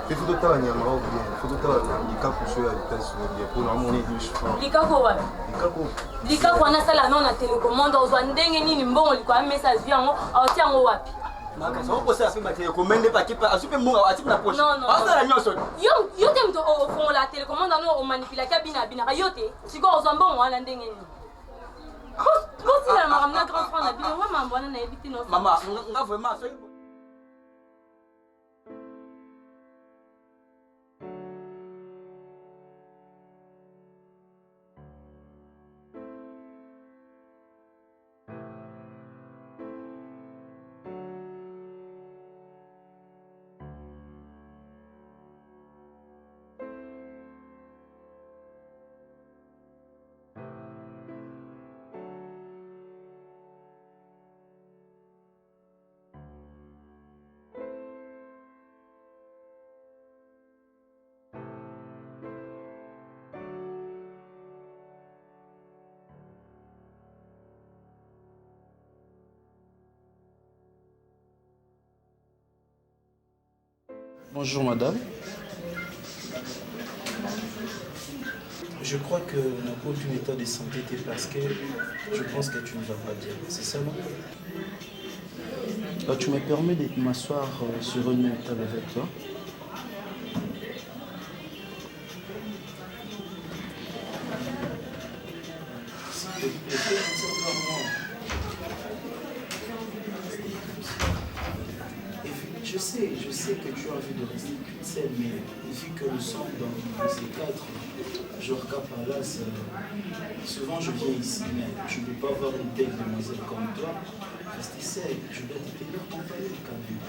il faut que tu nyama au bien il faut que tu likako so ya test bien pour na moni du choix likako wa likako na sala non na télécommande ozwa ndenge nini mbongo liko message yango auti yango wapi maka so ko sa fi ma télécommande pa ki pa asupe mbongo ati na poche non sala nyonso yo te mto au fond la télécommande no o manipula ka bina yo te siko ozwa mbongo wala ndenge nini Quand il a ramené un grand frère, on a dit, moi, maman, on a évité nos... Maman, on a vraiment... Bonjour madame. Je crois que n'a pas aucun état de santé parce que je pense que tu ne vas pas bien. C'est ça, non? Tu me permets de m'asseoir sur une table avec toi? Je sais que tu as envie de rester toute seule, mais vu que nous sommes dans ces cadres, genre Kapalas, souvent je viens ici, mais je ne peux pas avoir une telle demoiselle comme toi. Rester seule, je dois te tenir compagnie quand même.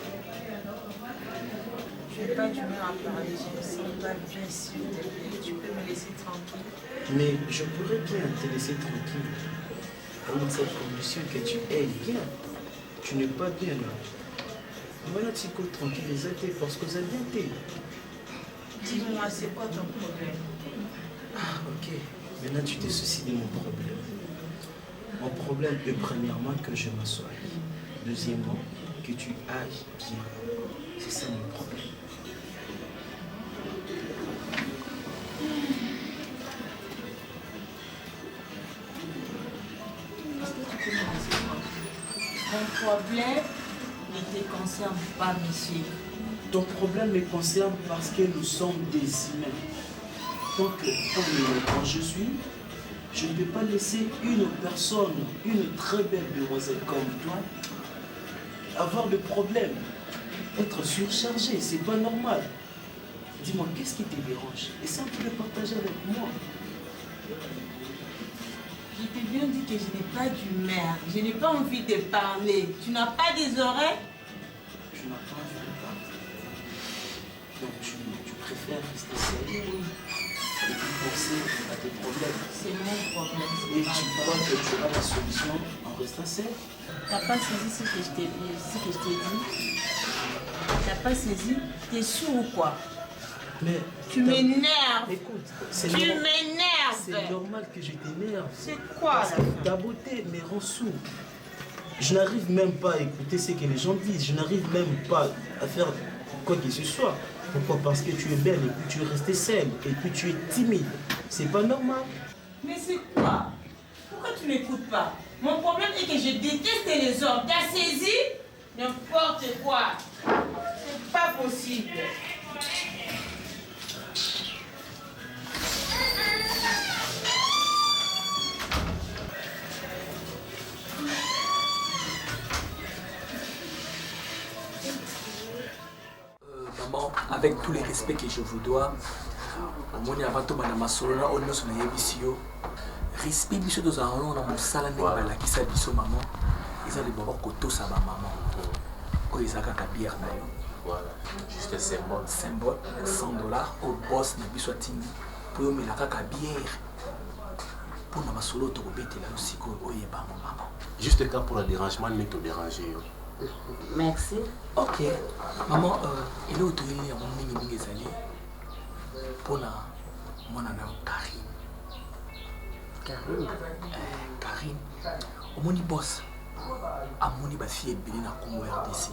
Je n'ai pas du mal à parler, je me sens pas bien sûr. Tu peux me laisser tranquille. Mais je pourrais bien te laisser tranquille. Dans cette condition que tu es bien. Tu n'es pas bien là. Voilà, tu peux tranquilliser parce que vous avez bien. Dis-moi, c'est quoi ton problème? Ah, ok. Maintenant, tu te soucies de mon problème. Mon problème est premièrement que je m'assoie. Deuxièmement, que tu ailles bien. C'est ça mon problème. Mon problème ne te concerne pas, monsieur. Ton problème me concerne parce que nous sommes des humains. Donc, quand je suis, je ne peux pas laisser une personne, une très belle demoiselle comme toi, avoir de problèmes, être surchargée. C'est pas normal. Dis-moi, qu'est-ce qui te dérange? Et ça, tu peux le partager avec moi. Je t'ai bien dit que je n'ai pas d'humeur. Je n'ai pas envie de parler. Tu n'as pas des oreilles? Tu n'as pas envie de parler. Donc tu préfères rester seule et puis penser à tes problèmes. C'est mon problème. Et tu crois que tu auras la solution en restant seule? Tu n'as pas saisi ce que je t'ai dit? Tu n'as pas saisi? Tu es sourd ou quoi? Mais tu m'énerves. Écoute, tu m'énerves. C'est normal que je t'énerve. C'est quoi là? Ta beauté me rend sourd. Je n'arrive même pas à écouter ce que les gens disent. Je n'arrive même pas à faire quoi que ce soit. Pourquoi? Parce que tu es belle et puis tu es restée seule et puis tu es timide. C'est pas normal. Mais c'est quoi? Pourquoi tu m'écoutes pas? Mon problème est que je déteste les hommes. T'as saisi? N'importe quoi. C'est pas possible. Maman, avec tous les respects que je vous dois, au moins avant tout, madame Solona, on nous a émission. Respect biso dos a on a mon salon de la qui s'habille maman. Ils ont les babas koto ça maman. oyo eza kaka bière na yo. Voilà, juste symbole. Symbole, $100 au boss na biso atindi po omela kaka bière mpona masolo tokobetela yo sikoyo oyebango mama. Juste cas pour le dérangement, ne te déranger. Merci. Ok. Maman, il est autorisé à mon mingi ezali mpona mwana na Karine. Karine. Omoni boss. Amoni bafille ebele na Congo RDC.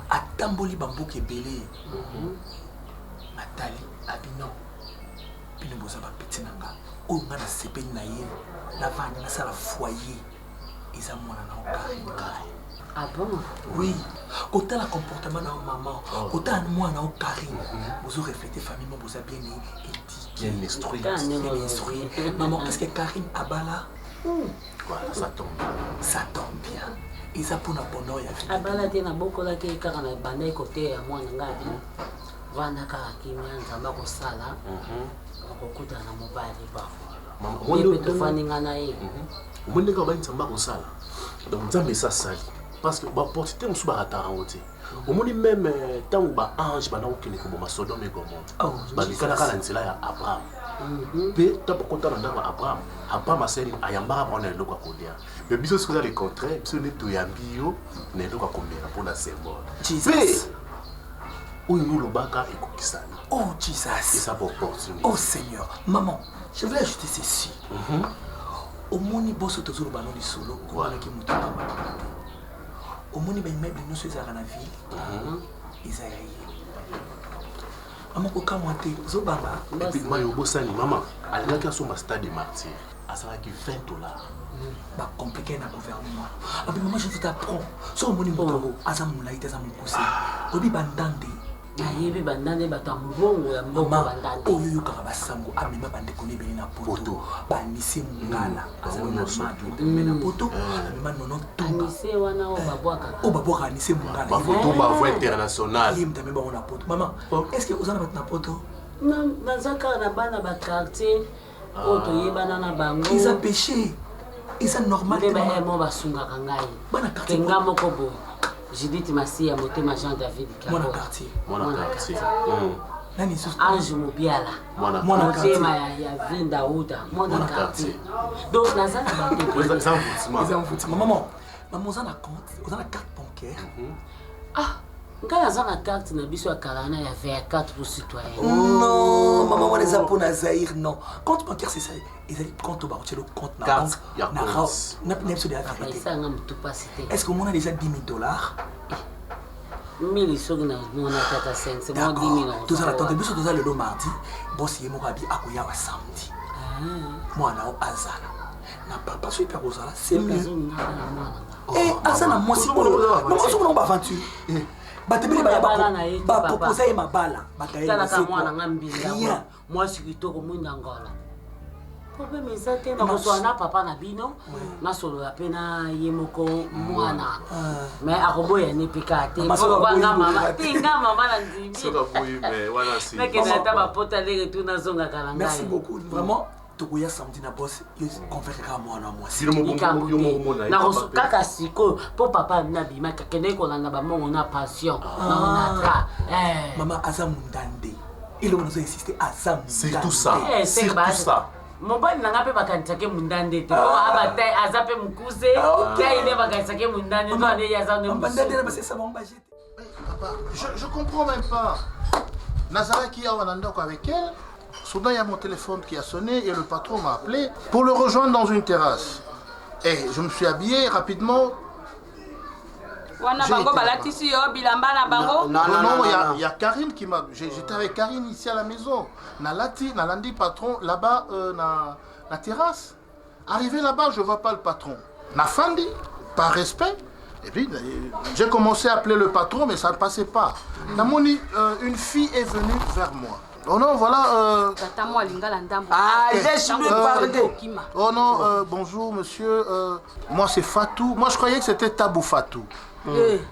Atamboli bamboka ebele. Nathalie, Abino. Bino boza bapeti nanga. Oyo nga na sepeli na ye. Na vandi nasala foyer. Eza mwana na Karine. Ah bon? Oui. Quand tu as le comportement de maman, quand tu as moi dans Karine, vous aurez reflété famille, vous avez bien éduqué. Bien instruit. Maman, est-ce que Karine a bala? Voilà, ça tombe bien. Ça tombe bien. Et ça pour la bonne heure. Abala te na boko la ke kaka na banda côté à moi nga bi. Vanda ka kimia nzamba ko sala. Akokuta na mobile ba. Maman, on peut fani ngana ye. Mon nègre ba nzamba ko sala. Donc nzamba ça sali. Parce que bah pour c'était on se barata en haut. Au moins même tant ou ba ange ba na okene ko ba Sodome et Gomorrhe. Ba likana kala nzela ya Abraham. Pe ta pour content na Abraham. Abraham aseli ayamba ba na eloko kolia. Mais biso ce que le contraire, biso ne to yambio na eloko kombela pour la symbole. Jesus. Oyo no lobaka ekokisana. Oh Jesus. Et ça pour opportunité. Oh Seigneur. Maman, je voulais ajouter ceci. Au moni bosso tozolo ba no li solo ko wana ki mutu ba. Au moni ba immeuble nous sommes à la ville. Isaïe. Maman ko kamwate zobanga. Et puis mayo bosani maman, alaka so ma stade de martyr. Ça qui $20. Bah compliqué na gouvernement. Ah mais maman je vous apprends. So moni mutongo azamu laite azamu kuse. Obi bandande. Ayebi bandande batambongo ya mbongo bandande. Oyo kaka basango amema bande koni beli na poto. Ba nisi mungala. Azamu na matu. Mena poto. Amema nono tunga. Nisi wana o babwaka. O babwaka nisi mungala. Ba photo ba voix internationale. Yim tameba on a poto. Maman, est-ce que ozana bat na poto? Non, nazaka na bana ba quartier. Oto yebana na bango. Ils ont péché. Ils sont normal. Beba emo basunga kangai. Bana quartier. Kenga moko boy. Judith Massia motema Jean David Kabo. Mwana quartier. Mwana quartier. Nani sus? Ange Mobiala. Mwana quartier. Motema ya Vinda Uda. Mwana quartier. Donc nazana ba. Ils ont foutu. Maman, maman on a compte, on a la carte bancaire. Ah. Nga zana carte na biso ya Karana ya VR4 pour citoyen. Non, maman on les a pour Nazaïr non. Compte bancaire c'est ça. Ils ont compte au barreau, le compte na banque. Na house. Na pneume de la vérité. Ça ngam tout pas cité. Est-ce que on a déjà $10,000? 1000 sogna mon tata 5 c'est moi 10 000. Tout ça attendez biso tout ça le mardi. Boss yemo rabi akoya wa samedi. Moi na o azala. Na papa so hyper ozala, c'est mieux. Eh azana moi si pour. Maman so on va aventure. Batebele ba proposer ma bala bataille ça la mwana ngambila moi sikitoko mwinda ngala problème ezate na ko na papa na bino na solo la pena yemoko mwana mais akoboya ne pikate ko nga mama tinga mama na ndimi ça va boyer mais voilà si mais que na ba pota le retour na zonga kalanga. Merci beaucoup vraiment. Tokoya samedi na boss yo convaincre moi na moi si le mo na kaka siko po papa na bima kakene ko na ba mongo na passion na tra maman azamundande il on nous a insisté azamundande c'est tout ça c'est tout ça mon bali na ngape bakantake mundande te ko abate azape mukuse ya ine bakantake mundande no ane ya zane mundande na c'est bon budget. Papa je comprends même pas. Nazara qui a un endroit avec elle. Soudain, il y a mon téléphone qui a sonné et le patron m'a appelé pour le rejoindre dans une terrasse. Et je me suis habillé rapidement. Non, il y a Karine qui m'a... J'étais avec Karine ici à la maison. Nalandi patron là-bas, la terrasse. Arrivé là-bas, je ne vois pas le patron. Nafandi, par respect. Et puis, j'ai commencé à appeler le patron, mais ça ne passait pas. Une fille est venue vers moi. Oh non, voilà. Oh non, bonjour monsieur. Moi c'est Fatou. Moi je croyais que c'était Tabou Fatou.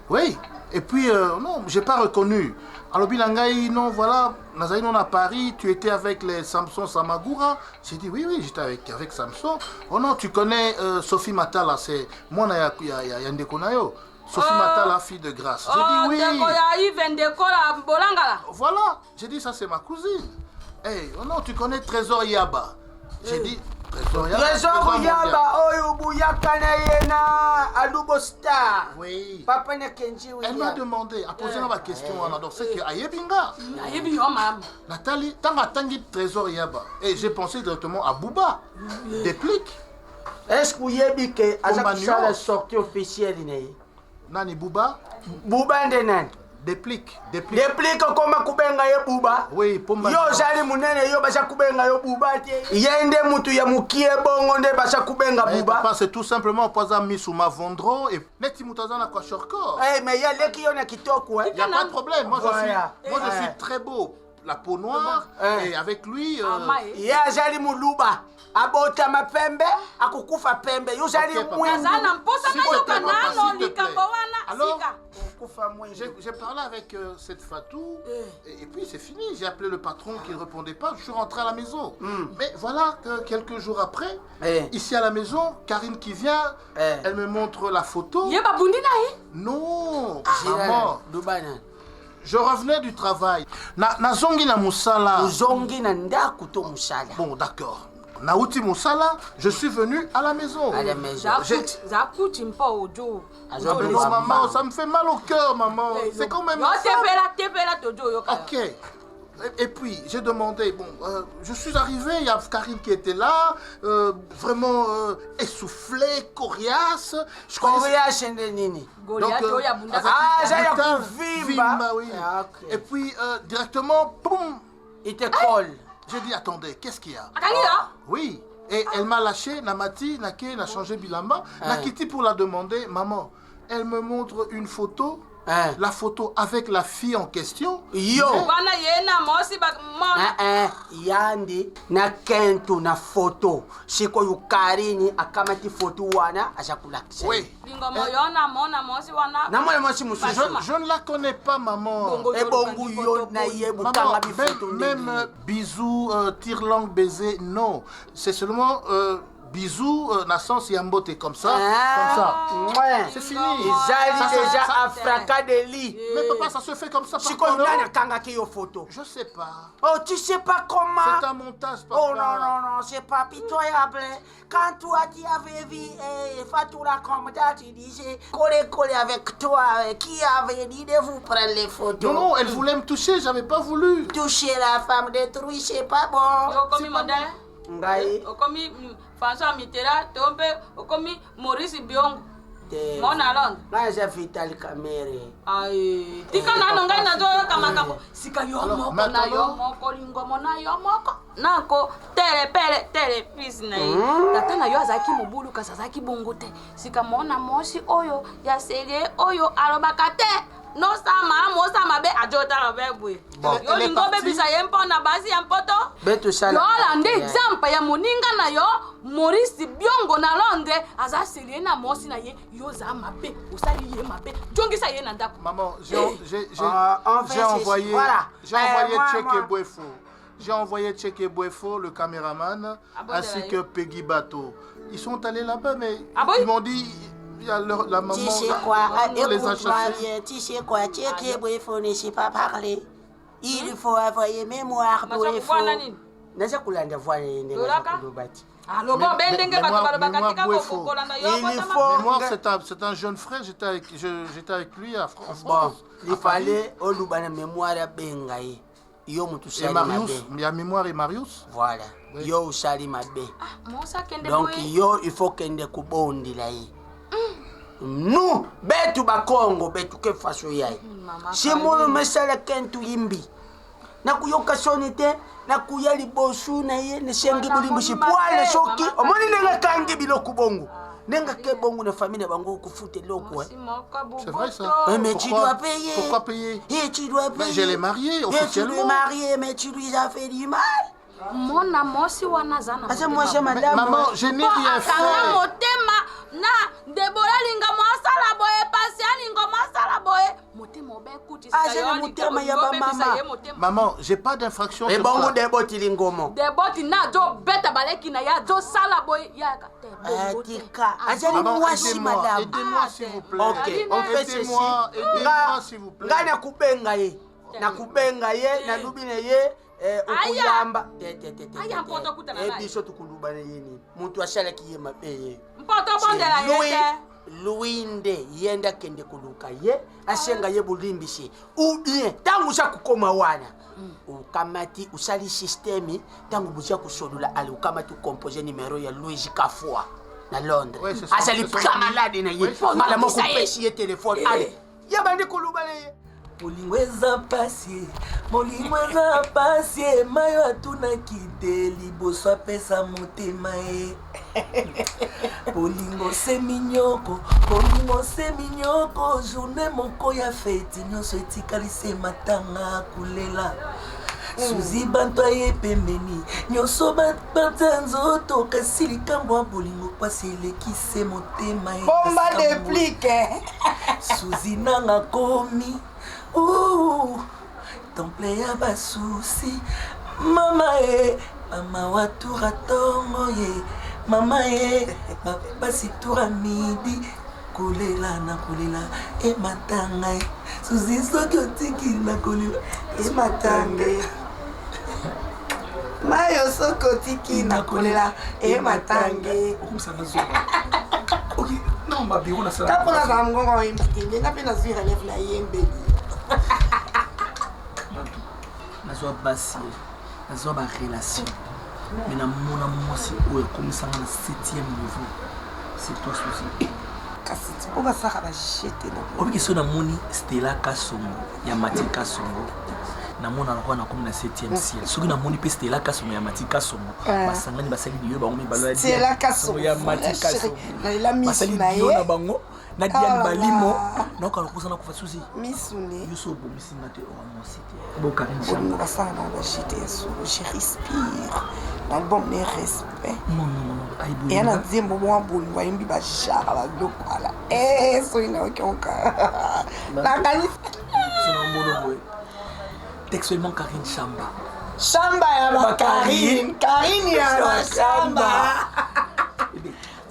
Oui. Et puis, non, j'ai pas reconnu. Alors, Bilangaï, non, voilà, Nazaï, non, à Paris, tu étais avec les Samson Samagura. J'ai dit, oui, j'étais avec Samson. Oh non, tu connais Sophie Matala, c'est moi, Yandekonayo. Sophie Matala, fille de grâce. J'ai dit oui. Voilà, j'ai dit ça c'est ma cousine. Hey, oh non, tu connais Trésor Yaba. J'ai dit Trésor Yaba, Oyo Bouyakana Yena, Alubo Star. Oui. Papa Kenji. Elle m'a demandé, à poser ma question, alors c'est que Ayebinga. Nathalie, tant à Tanguy Trésor Yaba. Et j'ai pensé directement à Bouba. Déplique. Est-ce que vous avez que la sortie officielle Nani Bouba? Bouba Ndenan. Déplique. Déplique comme Kubenga yo Bouba. Oui, pour moi. Yo jali munene yo basha Kubenga yo Bouba. Yende mutu ya mukie bongo nde basha Kubenga Bouba. Papa, c'est tout simplement pas un Missouma Vondro et Neti Moutazana kwa Shorko. Eh, mais il y a les qui ont kitoko. Il n'y a pas de problème. Moi, je suis très beau. La peau noire. Et avec lui. Ya jali muluba. Abota mapembe, akukufa pembe. Yo jali mwendu. Alors, j'ai parlé avec cette Fatou et puis c'est fini. J'ai appelé le patron qui ne répondait pas. Je suis rentré à la maison. Mais voilà que quelques jours après, ici à la maison, Karine qui vient, elle me montre la photo. Non, maman. Je revenais du travail. Na zongi na musala. Zongi na ndaku to musala. Bon, d'accord. Naouti Moussala, je suis venu à la maison. À la maison. Non, maman, ça me fait mal au cœur, maman. C'est quand même ça. Ok. Et puis, j'ai demandé, bon, je suis arrivé, il y a Karine qui était là, vraiment essoufflée, coriace. Coriace, nini. Donc, oui. Et puis, directement, boum. Il te colle. J'ai dit, attendez, qu'est-ce qu'il y a? Oui. Et elle m'a lâché, Namati, Nake, n'a changé Bilamba. Nakiti pour la demander, maman, elle me montre une photo. La photo avec la fille en question. Yo. Yandi na kentu na photo. Siko yukarini akamati photo wana achakulakisha. Oui. Je ne la connais pas, maman. Même bisous, tire-langue, baiser, non. C'est seulement bisous, naissance Yambote comme ça. C'est fini. Ils déjà à fracas de lit. Mais papa, ça se fait comme ça. Je sais pas. Oh, tu sais pas comment? C'est un montage, papa. Oh non, c'est pas pitoyable. Quand toi tu avais vu Fatoula comme ça, tu disais coller avec toi, qui avait dit de vous prendre les photos? Non, elle voulait me toucher, j'avais pas voulu. Toucher la femme détruite, c'est pas bon. Okomi François Mitterrand, tombe okomi Maurice Biongo. Mona Londres. Naja Vital Kamere. Ai, tika na ngai na zo kamaka sika yo moko na yo moko lingomo na yo moko. Nako tere please na yi. Tata na yo azaki mobulu kasazaki bongote. Sika mona mosi oyo ya serie oyo alobakate. No sama mo sama be ajota robebwe. Yo lingo be bisa yempo na basi ya mpoto. Beto sala. Yo lande example ya moninga na yo Maurice Biongo na Londres aza selie na mosi na ye yo za mabe osali ye mabe. Jongi sa ye na ndako. Maman, j'ai envoyé Tcheke Bouefo. J'ai envoyé Tcheke Bouefo, le caméraman, ainsi que Peggy Bateau. Ils sont allés là-bas, mais ils m'ont dit il y a la maman. Tu sais quoi? Écoute-moi, tu sais quoi? Tcheke Bouefo ne sait pas parler. Il faut envoyer mémoire Bouefo. Naja kulanda voile ne kulobati. Mémoire, c'est un jeune frère, j'étais avec lui en France. Bon, il fallait olubana mémoire ya bengai. Yo mutu et Marius, il y a mémoire et Marius. Voilà. Oui. Yo usali mabe. Donc yo il faut kende kubondi la yi. Nous, betu ba Congo, betu ke faso yai. Si mo mesala kentu yimbi. Na kuyoka sonite na kuyali bosu na ye ne sengi bulimbu si poale soki omoni nenga kangi biloko bongo nenga ke bongo na famille bango kufute loko. C'est vrai ça. Mais tu dois payer. Pourquoi payer? Et tu dois payer. Mais je l'ai marié officiellement. Tu l'as marié mais tu lui as fait du mal. Mon amour si wana zana. Maman, je n'ai rien fait. Na Debola linga mo sala boye, Passia linga mo sala boye. Maman, j'ai pas d'infraction. Et bon, des bottes, il est gommant. Des bottes, na jo bête à balai qui n'a ya jo sala boy ya. Tika, aidez-moi s'il vous plaît. Ok, on fait ceci. Aidez-moi s'il vous plaît. Nga nakubenga ye. Nakubenga ye, nalubine ye. Okuyamba. Aya mpoto kutana naye. Biso tukulubana yeni. Muntu ashala kiye mabeye. Mpoto bondela yete. Luinde yenda kende kuluka ye ashenga ye bulimbishe ou bien tangu sha kukoma wana ukamati usali systemi tangu buja kusolula ali ukamati composer numéro ya Louis Kafwa na Londres asali kamalade na ye mala moko peshi ye téléphone ale ya bandi kulubana ye molingweza pasi mayo atunaki te liboso apesa motema ye bolingo se minyoko journée moko ya feti nyonso etikali se matanga kulela suzi banto aye pembeni nyonso bata nzoto kasi likambo ya bolingo pasi eleki se motema ye bomba deplike suzi nanga komi temple ya basusi mama ye mama watura tongo ye mama ye basi tura midi kolela na kolela ematanga ye suzi soki otiki na kolela ematanga mayo soki otiki na kolela ematanga tapona za mgongo oyimbitinde nga mpe nazwi relève na yembeli nazwa basi nazwa barelation mais namona mwasi oyo ekomisanga na 7e niveau c'est toi Suzy kasi mpo basaka bajete obiki so namoni Stella Kasongo ya Mati Kasongo namona nakuwa nakomi na 7e ciel soki namoni mpe Stella Kasongo ya Mati Kasongo basangani basali liyo bango mibalo ya Mati Kasongo basali liyo na bango na Diane Balimo naoka nakozana kufa Suzy misune yoso bomisi ngate oramosite bolingo basala na bajete ya solo je respire l'album ne respect eya na nzembo mwa bolingo ayembi bajara badoko ala soki naoki oka nakanisi textuellement Karine Chamba ya bakarine Karine ya bachamba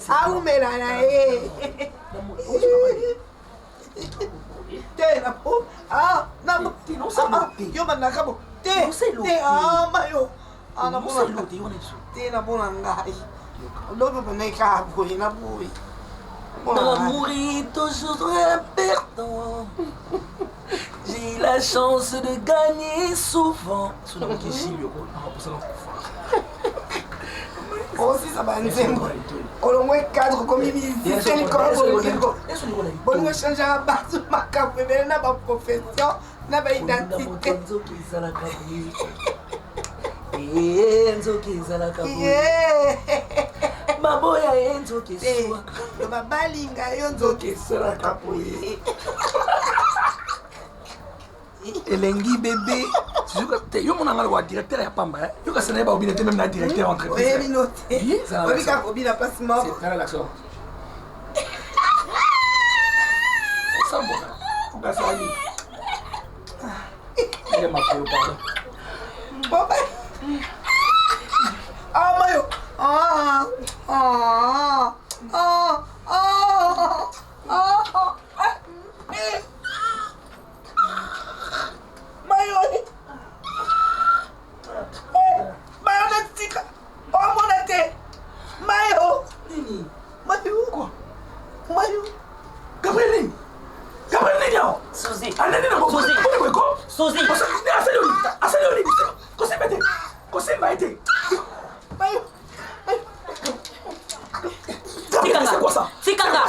aumela na ye te na po yo bandaka bo te mayo te na bona ngai lobe boneka boye na boye L'amour est toujours important. J'ai la chance de gagner souvent. aussi ça va nzembo olongo cadre comme musicien likolo bolingo changer ya bato makambo ebele na baprofession na baidentité nzoki ezalaka maboya ye nzoki yo babalinga yo nzoki esalaka boye elengi bébé yo monanga wa directeur ya pamba yo kasi naye baobina te même na directeur entreprise oyebino te obika kobina mpasi moko osambona okasali ele makolo pardon boba mayo mayo natika omona te mayo mayo Gabriel yao Suzy anani na ngo Suzy asali kosemba ete mayo Fikanga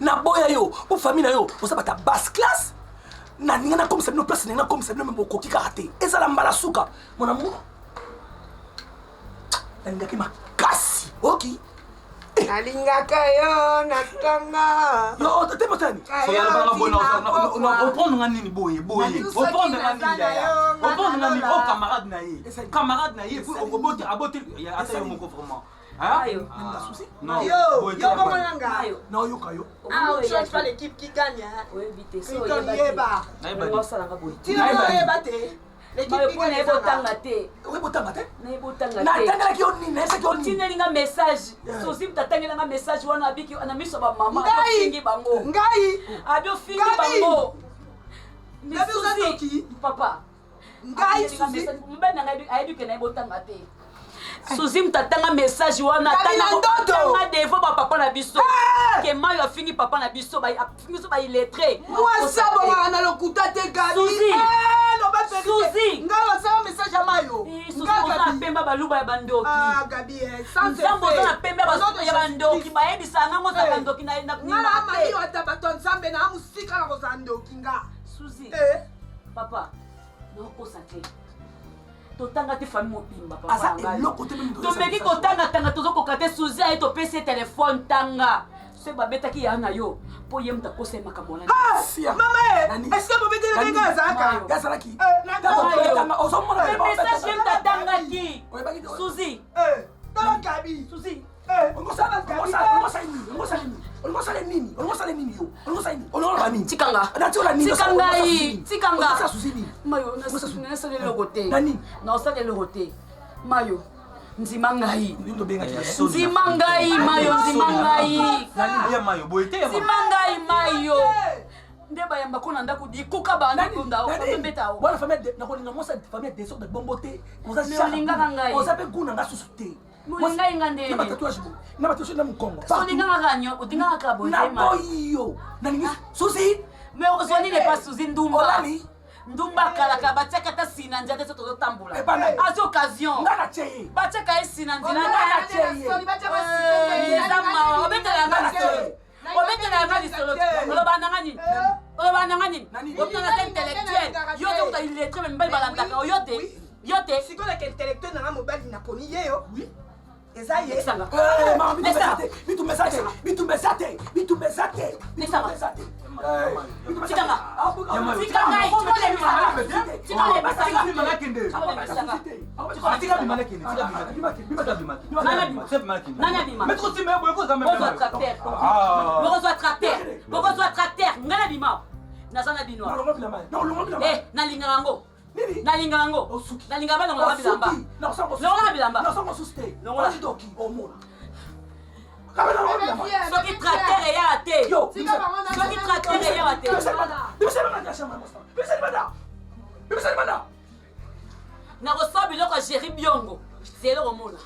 na boya yo po famille na yo oza bata basse classe na ninga na komisa bino place ninga komisa bino bokoki kaka te ezala mbala suka mon amour nalingaki makasi oki nalingaka yo natanga yo te motani oprendre nga nini boye oprendre nga nini yaya oprendre nga nini o camarade na ye puis abote ata yo moko vraiment change pas l'équipe qui gagne. otindelinga message sosi mutatangelanga message wana abiki na miso ba mama ngai abi ofingi bango papa ngai mbena ngai ayebi na ebotanga te suzi mtatanga message wana tanga devo ba papa na biso ke mayo afingi papa na biso ba illettré moi sabo na lokuta te gabi Suzi ngala sa message ya mayo ngala pemba baluba ya bandoki gabi sans sambo na pemba ya bandoki ba yebisa nga ngoza bandoki na ngala mami wa tabaton sambe na musika na kozandoki nga Suzi papa no kosate totanga te famille mobimba papa tomeki kotanga tozokoka te Suzi aye topesi telefone tanga se babetaki ya na yo po ye mutakosa makambo na est-ce que bobete le benga azalaki message ye mtatangaki Suzi gabi Suzi mayo nzima ngai mayo nde bayamba kona ndako dikuka wana famille nakolinga mosa famille desordre bombo te olingaka ngai oza mpe kuna nga susu te molingai nga ndene na batatouage na mokongo olingaka kanyo otingaka kabo naboyo nalingi susi mais ozwani ne pas susi ndumba ndumba kalaka batiaka ata sina nzia te so tozotambola azi occasion batiaka ye sina nzina obetelanga lisolo olobandanga nini obinanga intellectuel yo te kuta illettré me mibali balandaka yo te sikolaka intellectuel nanga mobali naponi ye yo eza ye bokozwa tracteur nga na bima naza na bino nalingaka yango nalinga balongola bilamba soki tracteur eya te nakosala biloko ya géri biongo zelo komona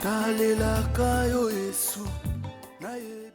natalelaka yo Yesu na ye